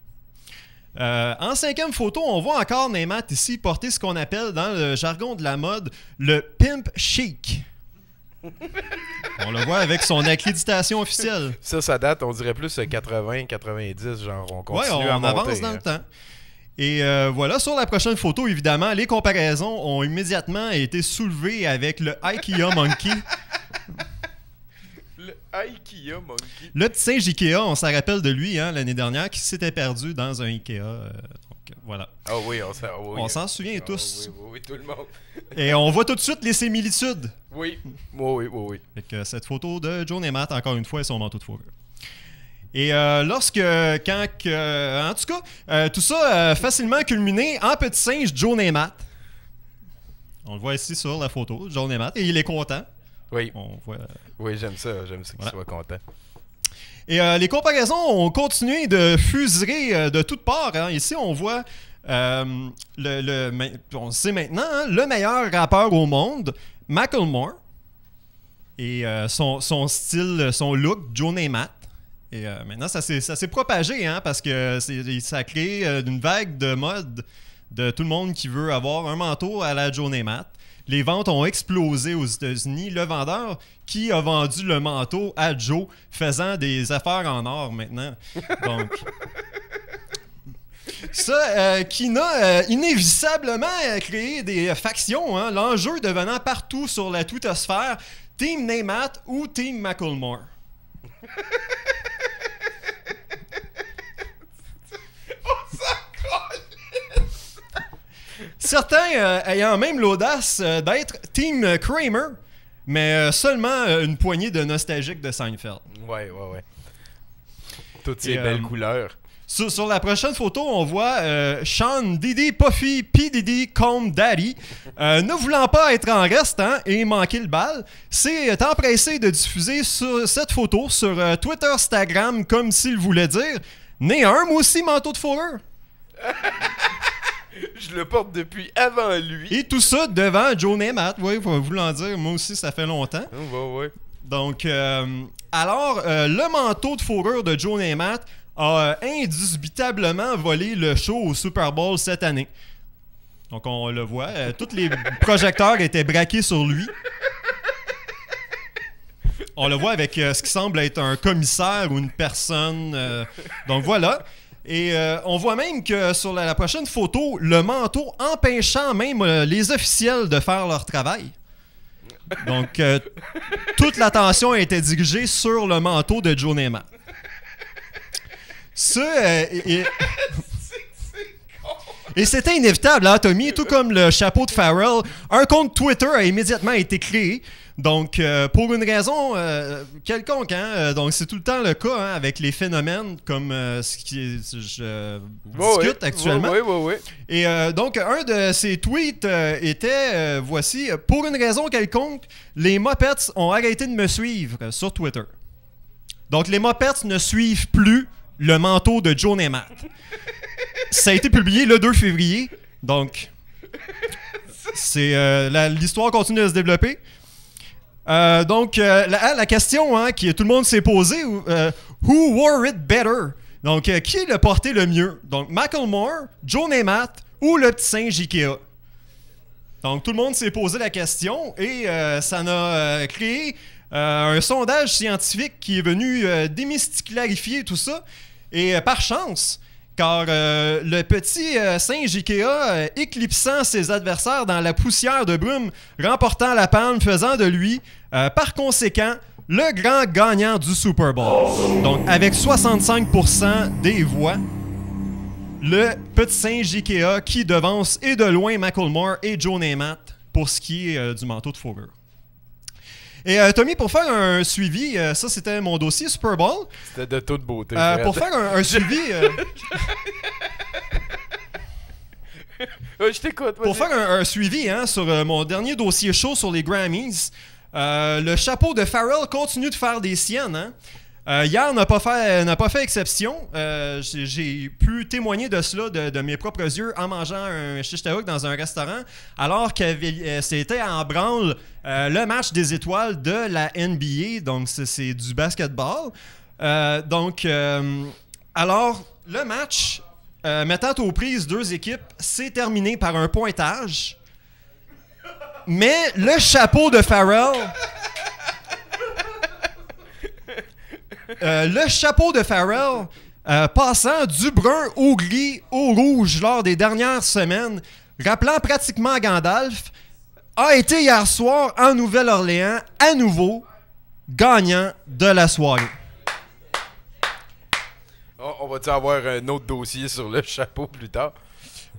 En cinquième photo, on voit encore Namath ici porter ce qu'on appelle dans le jargon de la mode le pimp chic. On le voit avec son accréditation officielle. Ça date, on dirait plus 80, 90, genre on continue à on monter. avance dans le temps. Et voilà, sur la prochaine photo, évidemment, les comparaisons ont immédiatement été soulevées avec le IKEA Monkey. Le IKEA Monkey. Le petit singe Ikea, on s'en rappelle de lui l'année dernière, qui s'était perdu dans un Ikea. Donc, voilà. Ah oui, on s'en souvient tous. Oui, tout le monde. Et on voit tout de suite les similitudes. Oui. Avec cette photo de Joe Namath, encore une fois, et son manteau de fourrure. Et en tout cas, tout ça a facilement culminé en petit singe Joe Namath. On le voit ici sur la photo, Joe Namath, et il est content. Oui. On voit, oui, j'aime ça qu'il soit content. Et les comparaisons ont continué de fuseler de toutes parts. Ici, on voit, on sait maintenant, le meilleur rappeur au monde, Macklemore, et son style, son look, Joe Namath. Et maintenant, ça s'est propagé, parce que ça a créé une vague de mode de tout le monde qui veut avoir un manteau à la Joe Namath. Les ventes ont explosé aux États-Unis. Le vendeur qui a vendu le manteau à Joe faisant des affaires en or maintenant. Donc, ça qui n'a inévitablement créé des factions. L'enjeu devenant partout sur la twittosphère Team Namath ou Team Macklemore. Certains ayant même l'audace d'être Team Kramer, mais seulement une poignée de nostalgiques de Seinfeld. Ouais. Toutes ces belles couleurs. Sur la prochaine photo, on voit Sean Diddy Puffy P. Diddy Comb Daddy ne voulant pas être en reste et manquer le bal, s'est empressé de diffuser cette photo sur Twitter, Instagram, comme s'il voulait dire « Né un, moi aussi, manteau de fourrure ». Je le porte depuis avant lui. Et tout ça devant Joe Namath, voulant dire, moi aussi, ça fait longtemps. Ouais. Donc, alors, le manteau de fourrure de Joe Namath a indubitablement volé le show au Super Bowl cette année. Donc, on le voit, tous les projecteurs étaient braqués sur lui. On le voit avec ce qui semble être un commissaire ou une personne. Donc, voilà. Et on voit même que sur la prochaine photo, le manteau empêchant même les officiels de faire leur travail. Donc, toute l'attention a été dirigée sur le manteau de Joe Namath. Et c'était inévitable, Tommy, tout comme le chapeau de Pharrell. Un compte Twitter a immédiatement été créé. Donc, pour une raison quelconque, donc c'est tout le temps le cas avec les phénomènes comme ce qui je discute actuellement. Oui. Et donc, un de ces tweets était, voici, pour une raison quelconque, les Muppets ont arrêté de me suivre sur Twitter. Donc, les Muppets ne suivent plus le manteau de Joe Namath. Ça a été publié le 2 février. Donc, l'histoire continue à se développer. Donc, la question que tout le monde s'est posée, who wore it better? Donc, qui l'a porté le mieux? Donc, Macklemore, Joe Namath ou le petit singe Ikea? Donc, tout le monde s'est posé la question et ça a créé un sondage scientifique qui est venu démystifier tout ça. Et par chance, car le petit singe Ikea éclipsant ses adversaires dans la poussière de brume, remportant la palme, faisant de lui, par conséquent, le grand gagnant du Super Bowl. Donc, avec 65% des voix, le petit singe Ikea qui devance et de loin Macklemore et Joe Namath pour ce qui est du manteau de fourrure. Et Tommy, pour faire un suivi, ça c'était mon dossier Super Bowl. C'était de toute beauté. Pour faire un suivi... je t'écoute. Pour faire un suivi sur mon dernier dossier chaud sur les Grammys, le chapeau de Pharrell continue de faire des siennes. Hier n'a pas fait exception. J'ai pu témoigner de cela de mes propres yeux en mangeant un shish taouk dans un restaurant, alors que c'était en branle le match des étoiles de la NBA, donc c'est du basketball. Alors, le match, mettant aux prises deux équipes, s'est terminé par un pointage. Mais le chapeau de Pharrell... le chapeau de Pharrell, passant du brun au gris au rouge lors des dernières semaines, rappelant pratiquement Gandalf, a été hier soir en Nouvelle-Orléans, à nouveau, gagnant de la soirée. On va-tu avoir un autre dossier sur le chapeau plus tard?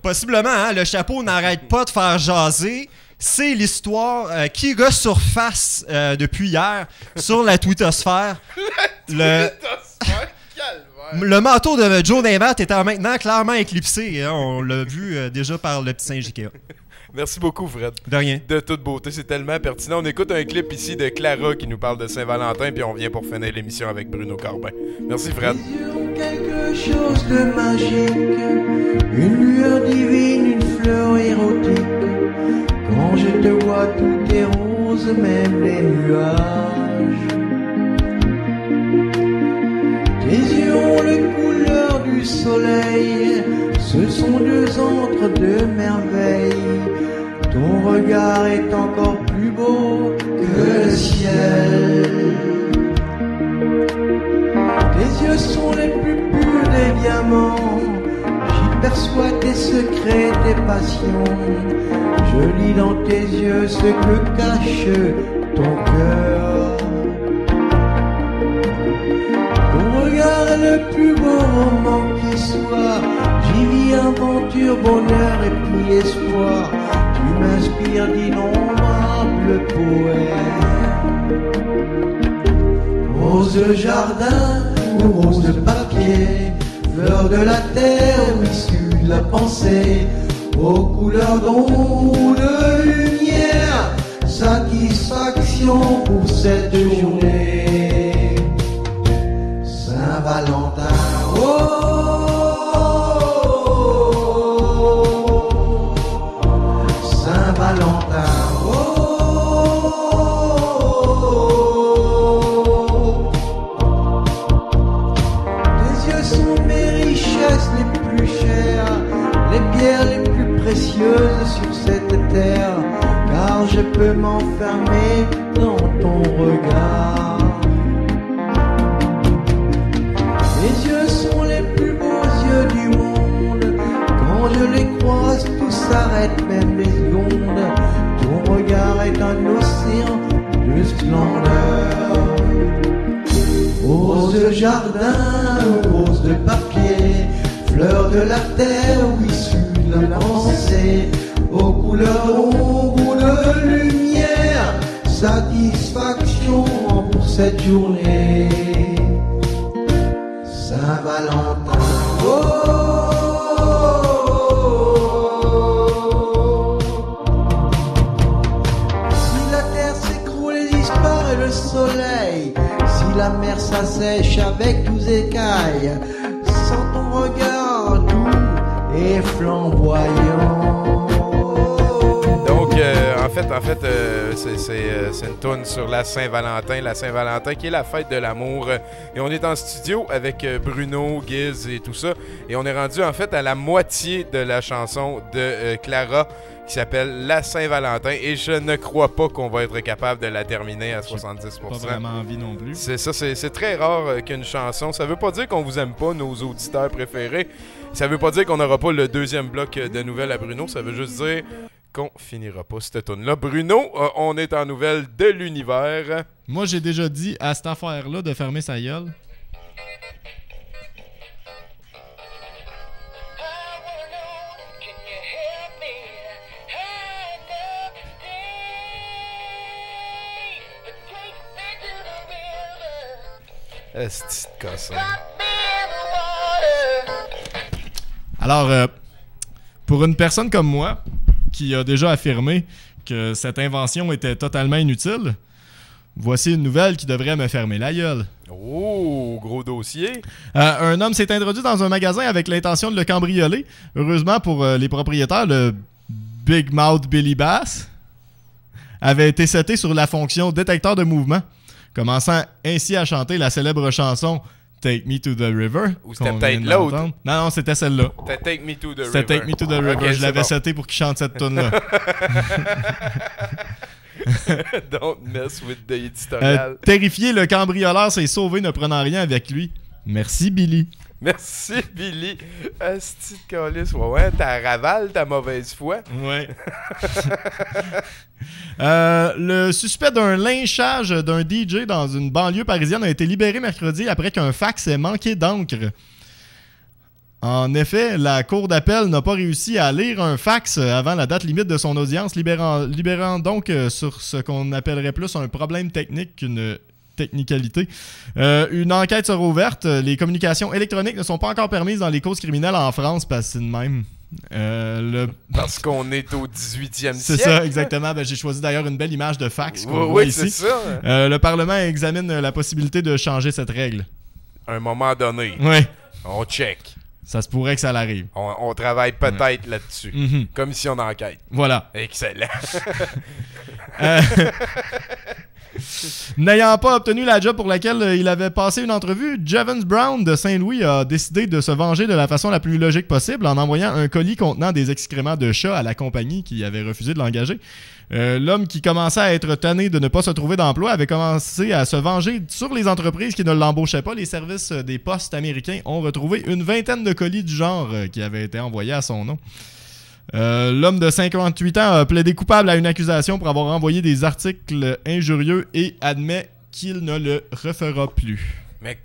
Possiblement, le chapeau n'arrête pas de faire jaser. C'est l'histoire qui resurface depuis hier sur la twittosphère. Le manteau de Joe Namath étant maintenant clairement éclipsé. On l'a vu déjà par le petit singe Ikea. Merci beaucoup, Fred. De rien. De toute beauté, c'est tellement pertinent. On écoute un clip ici de Clara qui nous parle de Saint-Valentin, puis on vient pour finir l'émission avec Bruno Corbin. Merci, Fred. Quelque chose de magique, une lueur divine, une fleur érotique. Quand je te vois, tout est rose, même les nuages. Tes yeux ont les couleurs du soleil, ce sont deux antres de merveille. Ton regard est encore plus beau que le ciel. Tes yeux sont les plus purs des diamants, j'y perçois tes secrets, tes passions. Je lis dans tes yeux ce que cache ton cœur. Ton regard est le plus beau roman qui soit. J'y vis aventure, bonheur et puis espoir. Tu m'inspires d'innombrables poèmes. Rose de jardin ou rose de papier, fleur de la terre ou issue de la pensée, aux couleurs d'ombre ou de lumière, satisfaction pour cette journée. Saint-Valentin, Saint-Valentin, tes yeux sont mes richesses les plus chères, les pierres les plus précieuses sur cette terre, car je peux m'enfermer dans ton regard. Tes yeux sont les plus beaux yeux du monde, quand je les croise tout s'arrête, même les secondes. Ton regard est un océan de splendeur. Rose de jardin, rose de papier, fleur de la terre ou issue de la pensée, aux couleurs d'ombre ou de lumière, satisfaction pour cette journée. Saint-Valentin, si la terre s'écroule et disparaît le soleil, si la mer s'assèche avec 12 écailles, sans ton regard doux et flamboyant. Donc, en fait, En fait, c'est une toune sur la Saint-Valentin. La Saint-Valentin qui est la fête de l'amour. Et on est en studio avec Bruno, Giz et tout ça. Et on est rendu en fait à la moitié de la chanson de Clara qui s'appelle La Saint-Valentin. Et je ne crois pas qu'on va être capable de la terminer à 70%. Pas vraiment envie non plus. C'est ça, c'est très rare qu'une chanson. Ça veut pas dire qu'on vous aime pas, nos auditeurs préférés. Ça veut pas dire qu'on n'aura pas le deuxième bloc de nouvelles à Bruno. Ça veut juste dire qu'on finira pas cette tune-là. Bruno, on est en nouvelles de l'univers. Moi, j'ai déjà dit à cette affaire-là de fermer sa gueule. Est-ce que c'est Alors, pour une personne comme moi, qui a déjà affirmé que cette invention était totalement inutile, voici une nouvelle qui devrait me fermer la gueule. Oh, gros dossier. Un homme s'est introduit dans un magasin avec l'intention de le cambrioler. Heureusement pour les propriétaires, le Big Mouth Billy Bass avait été seté sur la fonction détecteur de mouvement, commençant ainsi à chanter la célèbre chanson Take Me to the River. Ou c'était peut-être l'autre. Non, c'était celle-là. C'était Take Me to the River. C'était Take Me to the River. Okay, je l'avais seté pour qu'il chante cette tune-là. Don't mess with the editorial. Terrifié, le cambrioleur s'est sauvé ne prenant rien avec lui. Merci, Billy. Merci, Billy. Asti de calice. Ouais, t'as raval ta mauvaise foi. Ouais. Le suspect d'un lynchage d'un DJ dans une banlieue parisienne a été libéré mercredi après qu'un fax ait manqué d'encre. En effet, la cour d'appel n'a pas réussi à lire un fax avant la date limite de son audience, libérant donc sur ce qu'on appellerait plus un problème technique qu'une technicalité. Une enquête sera ouverte. Les communications électroniques ne sont pas encore permises dans les causes criminelles en France, parce que c'est de même. Parce qu'on est au 18e siècle. C'est ça, exactement. Ben, j'ai choisi d'ailleurs une belle image de fax qu'on voit ici. C'est ça. Le Parlement examine la possibilité de changer cette règle. À un moment donné. Oui. On check. Ça se pourrait que ça l'arrive. On travaille peut-être là-dessus. Mm-hmm. Commission d'enquête. Voilà. Excellent. N'ayant pas obtenu la job pour laquelle il avait passé une entrevue, Javens Brown de Saint-Louis a décidé de se venger de la façon la plus logique possible en envoyant un colis contenant des excréments de chat à la compagnie qui avait refusé de l'engager. L'homme qui commençait à être tanné de ne pas se trouver d'emploi avait commencé à se venger sur les entreprises qui ne l'embauchaient pas. Les services des postes américains ont retrouvé une vingtaine de colis du genre qui avaient été envoyés à son nom. L'homme de 58 ans a plaidé coupable à une accusation pour avoir envoyé des articles injurieux et admet qu'il ne le refera plus. Mais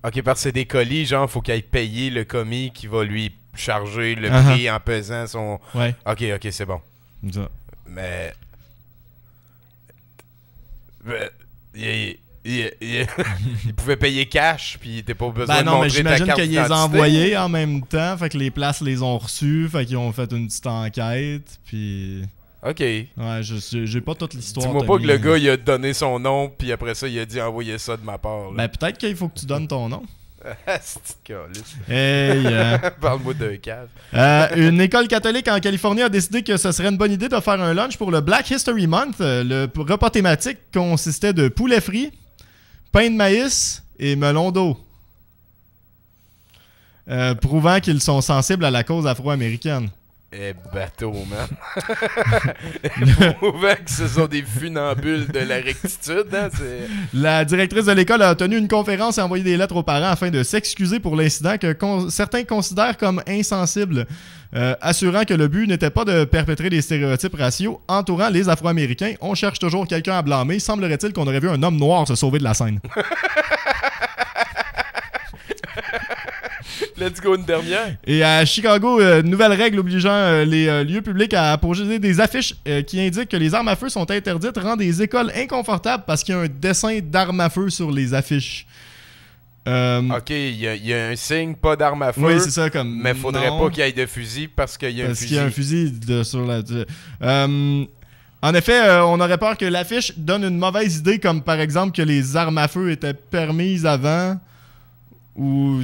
ok, parce que c'est des colis, genre, faut qu'il aille payer le commis qui va lui charger le prix en pesant son... Ouais. Ok, c'est bon. Ça. Mais... Il pouvait payer cash, puis t'es pas besoin de montrer ta carte d'identité. Mais j'imagine qu'ils les ont envoyés en même temps, fait que les places les ont reçus, fait qu'ils ont fait une petite enquête, puis... Ok. Ouais, j'ai pas toute l'histoire. Dis-moi pas que le gars, il a donné son nom, puis après ça, il a dit « envoyez ça de ma part ». Ben peut-être qu'il faut que tu donnes ton nom. Hey, parle-moi d'un cave. Une école catholique en Californie a décidé que ce serait une bonne idée de faire un lunch pour le Black History Month. Le repas thématique consistait de poulet frit, pain de maïs et melon d'eau. Prouvant qu'ils sont sensibles à la cause afro-américaine. Eh, bateau, man. Prouvant que ce sont des funambules de la rectitude. Hein, la directrice de l'école a tenu une conférence et envoyé des lettres aux parents afin de s'excuser pour l'incident que certains considèrent comme insensible, assurant que le but n'était pas de perpétrer des stéréotypes raciaux entourant les Afro-Américains. On cherche toujours quelqu'un à blâmer. Semblerait-il qu'on aurait vu un homme noir se sauver de la scène. Let's go, une dernière. Et à Chicago, nouvelle règle obligeant les lieux publics à poser des affiches qui indiquent que les armes à feu sont interdites rend des écoles inconfortables parce qu'il y a un dessin d'armes à feu sur les affiches. Ok, il y a un signe, pas d'arme à feu. Oui, c'est ça, comme. Mais faudrait pas qu'il y ait de fusil parce qu'il y a un fusil. Parce qu'il y a un fusil sur la. En effet, on aurait peur que l'affiche donne une mauvaise idée, comme par exemple que les armes à feu étaient permises avant ou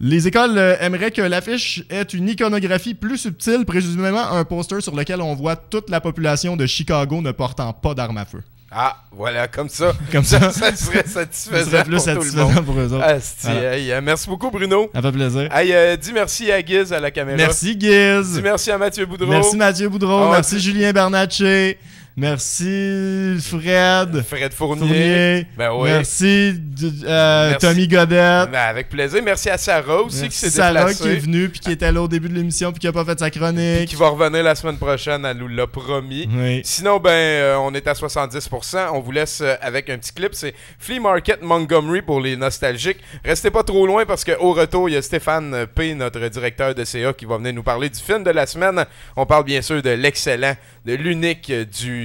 Les écoles aimeraient que l'affiche ait une iconographie plus subtile, présumément un poster sur lequel on voit toute la population de Chicago ne portant pas d'armes à feu. Ah, voilà, comme ça. Comme ça. Ça serait satisfaisant Ça serait plus pour tout le satisfaisant monde. pour eux autres. Asti, Voilà. hey, merci beaucoup, Bruno. Ça fait plaisir. Hey, dis merci à Giz à la caméra. Merci, Giz. Dis merci à Mathieu Boudreau. Merci, Mathieu Boudreau. Ah, Merci, Julien Bernatchez. Merci, Fred. Fred Fournier. Ben oui. Merci, Merci. Tommy Godette. Ben, avec plaisir. Merci à Sarah aussi qui s'est Sarah déplacée. qui est venue puis qui était là au début de l'émission puis qui a pas fait sa chronique. Qui va revenir la semaine prochaine, elle nous l'a promis. Oui. Sinon, on est à 70%. On vous laisse avec un petit clip. C'est Flea Market Montgomery pour les nostalgiques. Restez pas trop loin parce qu'au retour, il y a Stéphane P., notre directeur de CA, qui va venir nous parler du film de la semaine. On parle bien sûr de l'excellent, de l'unique, du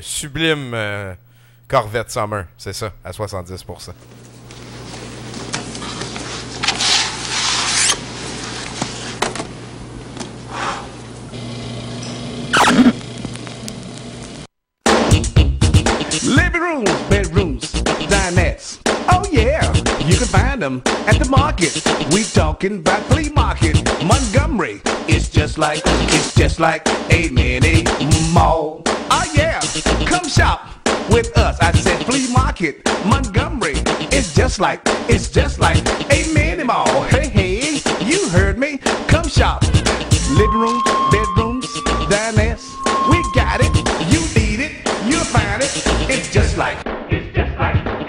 sublime Corvette Summer. C'est ça, à 70%. Living rooms, bedrooms, dinettes. Oh yeah, you can find them at the market. We talking about flea market, Montgomery. It's just like a mini mall. Oh yeah, come shop with us. I said flea market, Montgomery. It's just like a mini mall. Hey, hey, you heard me. Come shop. Living rooms, bedrooms, dinettes. We got it. You need it. You'll find it. It's just like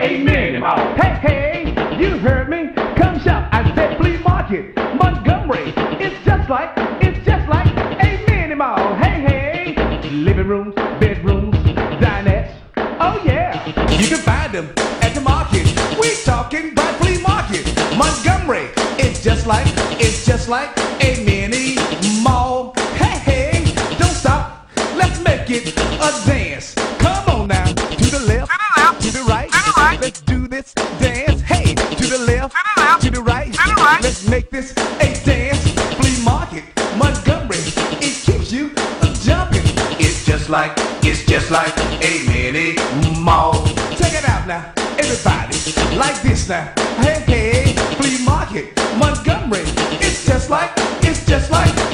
a mini mall. Hey, hey, you heard me. Come shop. I said flea market, Montgomery. It's just like a mini mall. Hey, hey, living rooms, bedrooms, dinettes. Oh yeah, you can find them at the market. We talking about flea market, Montgomery. It's just like a mini mall. Hey, hey, don't stop. Let's make it a dance. Come on now, to the left, to the right. Let's do this dance. Hey, to the left, to the right. Let's make this a dance. Flea market, Montgomery. It keeps you jumping. It's just like a mini mall. Check it out now, everybody. Like this now. Hey, hey, flea market, Montgomery. It's just like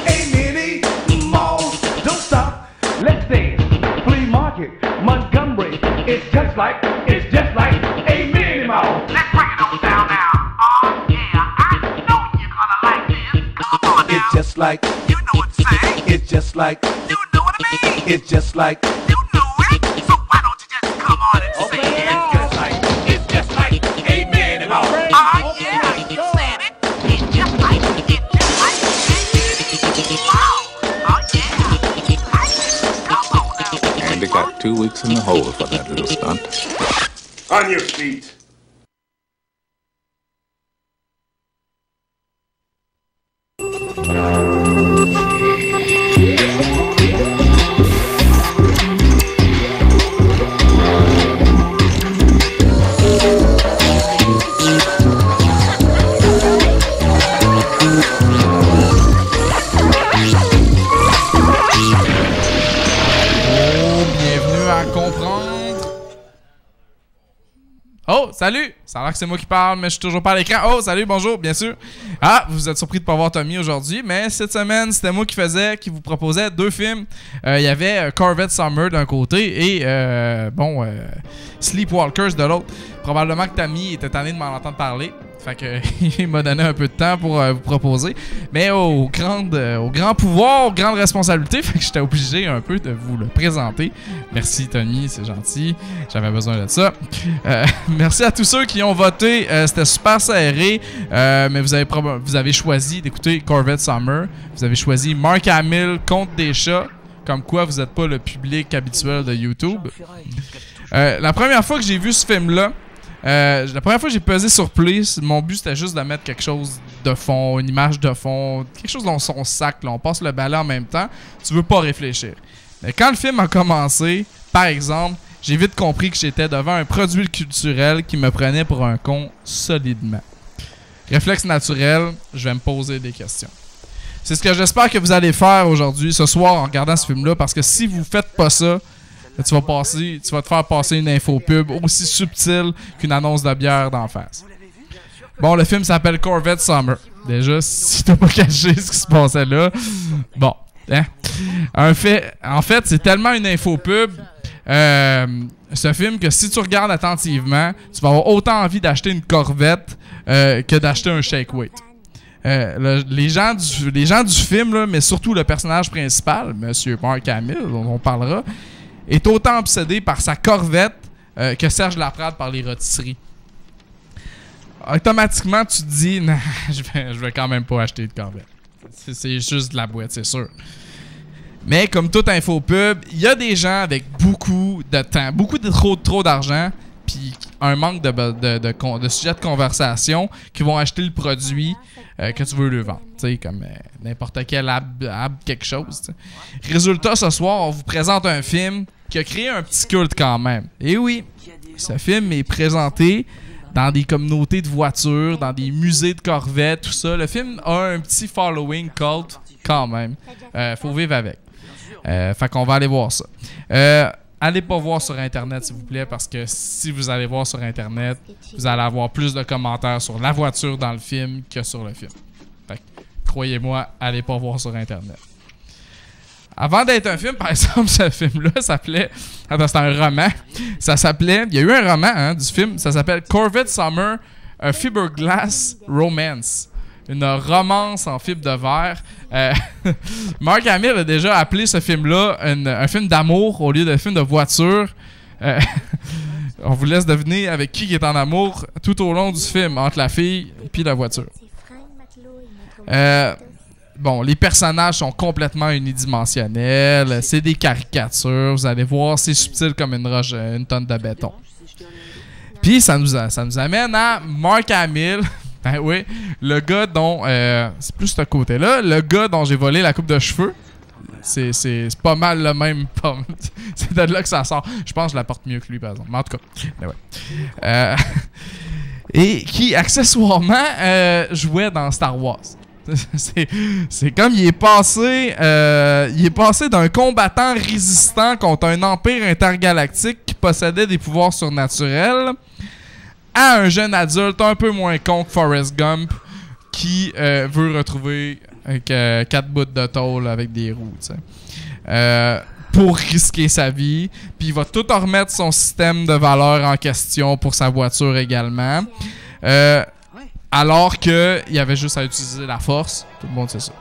a mini mall. Don't stop. Let's dance. Flea market, Montgomery. It's just like a mini mall. Let's break it on down now. Oh yeah, I know you're gonna like this. Come on now. It's just like, you know what to say. It's just like, you know what I mean. It's just like, you know it. So why don't you just come on and say it? It's just like a mini mall. Oh yeah, you said it. It's just like a mini mall. Oh yeah. Come on now. Andy got 2 weeks in the hole for that little stunt. On your feet. Bienvenue à Comprendre. Oh, salut! Ça a l'air que c'est moi qui parle, mais je suis toujours pas à l'écran. Oh, salut, bonjour, bien sûr. Ah, vous êtes surpris de pas voir Tommy aujourd'hui, mais cette semaine, c'était moi qui vous proposais 2 films. Il y avait Corvette Summer d'un côté et, Sleepwalkers de l'autre. Probablement que Tommy était tanné de m'en entendre parler. Fait que il m'a donné un peu de temps pour vous proposer. Mais au grand pouvoir, aux grandes responsabilités, fait que j'étais obligé un peu de vous le présenter. Merci Tommy, c'est gentil. J'avais besoin de ça. Merci à tous ceux qui ont voté. C'était super serré. Mais vous avez choisi d'écouter Corvette Summer. Vous avez choisi Mark Hamill contre des chats. Comme quoi vous n'êtes pas le public habituel de YouTube. La première fois que j'ai vu ce film-là, la première fois que j'ai pesé sur play, mon but c'était juste de mettre quelque chose de fond, une image de fond, quelque chose dans son sac, là, on passe le balai en même temps, tu veux pas réfléchir. Mais quand le film a commencé, par exemple, j'ai vite compris que j'étais devant un produit culturel qui me prenait pour un con solidement. Réflexe naturel, je vais me poser des questions. C'est ce que j'espère que vous allez faire aujourd'hui, ce soir, en regardant ce film-là, parce que si vous faites pas ça, tu vas te faire passer une infopub aussi subtile qu'une annonce de bière d'en face. Bon, le film s'appelle Corvette Summer. Déjà, si t'as pas caché ce qui se passait là, bon. Hein? En fait, c'est tellement une infopub, ce film, que si tu regardes attentivement, tu vas avoir autant envie d'acheter une Corvette que d'acheter un Shake Weight. Les gens du film, là, mais surtout le personnage principal, Monsieur Mark Hamill, dont on parlera, est autant obsédé par sa Corvette que Serge Laprade par les rôtisseries. Automatiquement, tu te dis, non, je vais quand même pas acheter de Corvette. C'est juste de la boîte, c'est sûr. Mais comme toute infopub, il y a des gens avec beaucoup de temps, beaucoup de trop d'argent, puis un manque de sujet de conversation qui vont acheter le produit que tu veux lui vendre. Tu sais, comme n'importe quel ab quelque chose. T'sais. Résultat, ce soir, on vous présente un film qui a créé un petit culte quand même. Et oui, ce film est présenté dans des communautés de voitures, dans des musées de Corvettes, tout ça. Le film a un petit following cult quand même. Faut vivre avec. Fait qu'on va aller voir ça. Allez pas voir sur Internet, s'il vous plaît, parce que si vous allez voir sur Internet, vous allez avoir plus de commentaires sur la voiture dans le film que sur le film. Fait que, croyez-moi, allez pas voir sur Internet. Avant d'être un film, par exemple, ce film-là s'appelait... Attends, c'était un roman. Ça s'appelait... Il y a eu un roman du film. Ça s'appelle Corvette Summer, a Fiberglass Romance. Une romance en fibre de verre. Mark Hamill a déjà appelé ce film-là un film d'amour au lieu de film de voiture. On vous laisse deviner avec qui il est en amour tout au long du film, entre la fille et la voiture. Bon, les personnages sont complètement unidimensionnels. C'est des caricatures. Vous allez voir, c'est subtil comme une tonne de béton. Puis ça nous amène à Mark Hamill. Ben oui, le gars dont... c'est plus ce côté-là. Le gars dont j'ai volé la coupe de cheveux. C'est pas mal le même... c'est de là que ça sort. Je pense que je la porte mieux que lui, par exemple. Mais en tout cas, ben ouais. Et qui, accessoirement, jouait dans Star Wars. C'est comme il est passé d'un combattant résistant contre un empire intergalactique qui possédait des pouvoirs surnaturels à un jeune adulte un peu moins con que Forrest Gump qui veut retrouver 4 bouts de tôle avec des roues, pour risquer sa vie. Puis il va tout remettre son système de valeurs en question pour sa voiture également. Alors qu'il y avait juste à utiliser la force. Tout le monde sait ça.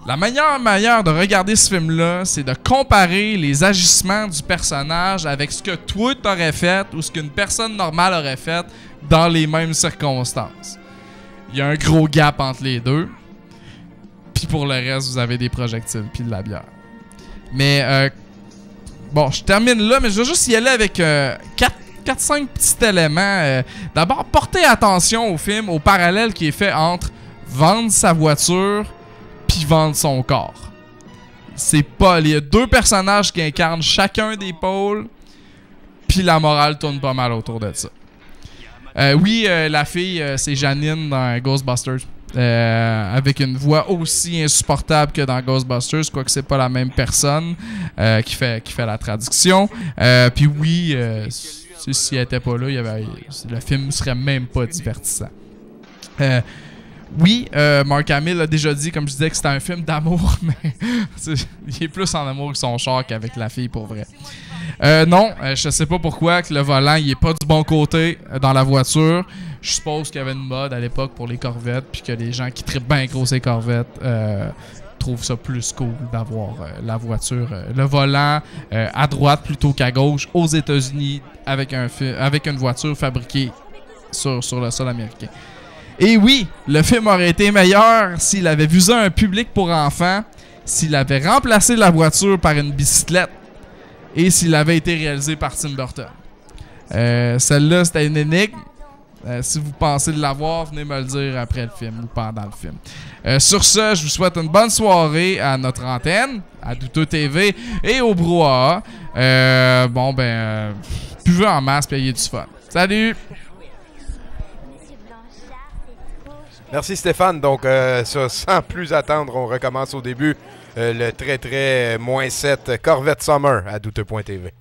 La meilleure manière de regarder ce film-là, c'est de comparer les agissements du personnage avec ce que toi t'aurais fait ou ce qu'une personne normale aurait fait dans les mêmes circonstances. Il y a un gros gap entre les deux. Puis pour le reste, vous avez des projectiles puis de la bière. Mais, bon, je termine là, mais je vais juste y aller avec 4-5 petits éléments. D'abord, portez attention au film, au parallèle qui est fait entre vendre sa voiture puis vendre son corps. C'est pas... Il y a 2 personnages qui incarnent chacun des pôles, puis la morale tourne pas mal autour de ça. Oui, la fille, c'est Janine dans Ghostbusters. Avec une voix aussi insupportable que dans Ghostbusters, quoique c'est pas la même personne qui fait la traduction. Puis oui... si elle était pas là, le film serait même pas divertissant. Oui, Mark Hamill a déjà dit, comme je disais, que c'était un film d'amour, mais il est plus en amour avec son char qu'avec la fille, pour vrai. Non, je sais pas pourquoi que le volant, il est pas du bon côté dans la voiture. Je suppose qu'il y avait une mode à l'époque pour les Corvettes, puis que les gens qui trippent bien gros ces Corvettes trouvent ça plus cool d'avoir la voiture, le volant à droite plutôt qu'à gauche aux États-Unis avec une voiture fabriquée sur le sol américain. Et oui, le film aurait été meilleur s'il avait visé un public pour enfants, s'il avait remplacé la voiture par une bicyclette et s'il avait été réalisé par Tim Burton. Celle-là, c'était une énigme. Si vous pensez de l'avoir, venez me le dire après le film ou pendant le film. Sur ce, je vous souhaite une bonne soirée à notre antenne, à Douteux TV et au Brouhaha. Buvez en masse et ayez du fun. Salut! Merci Stéphane. Donc, sans plus attendre, on recommence au début le très très -7 Corvette Summer à douteux.tv.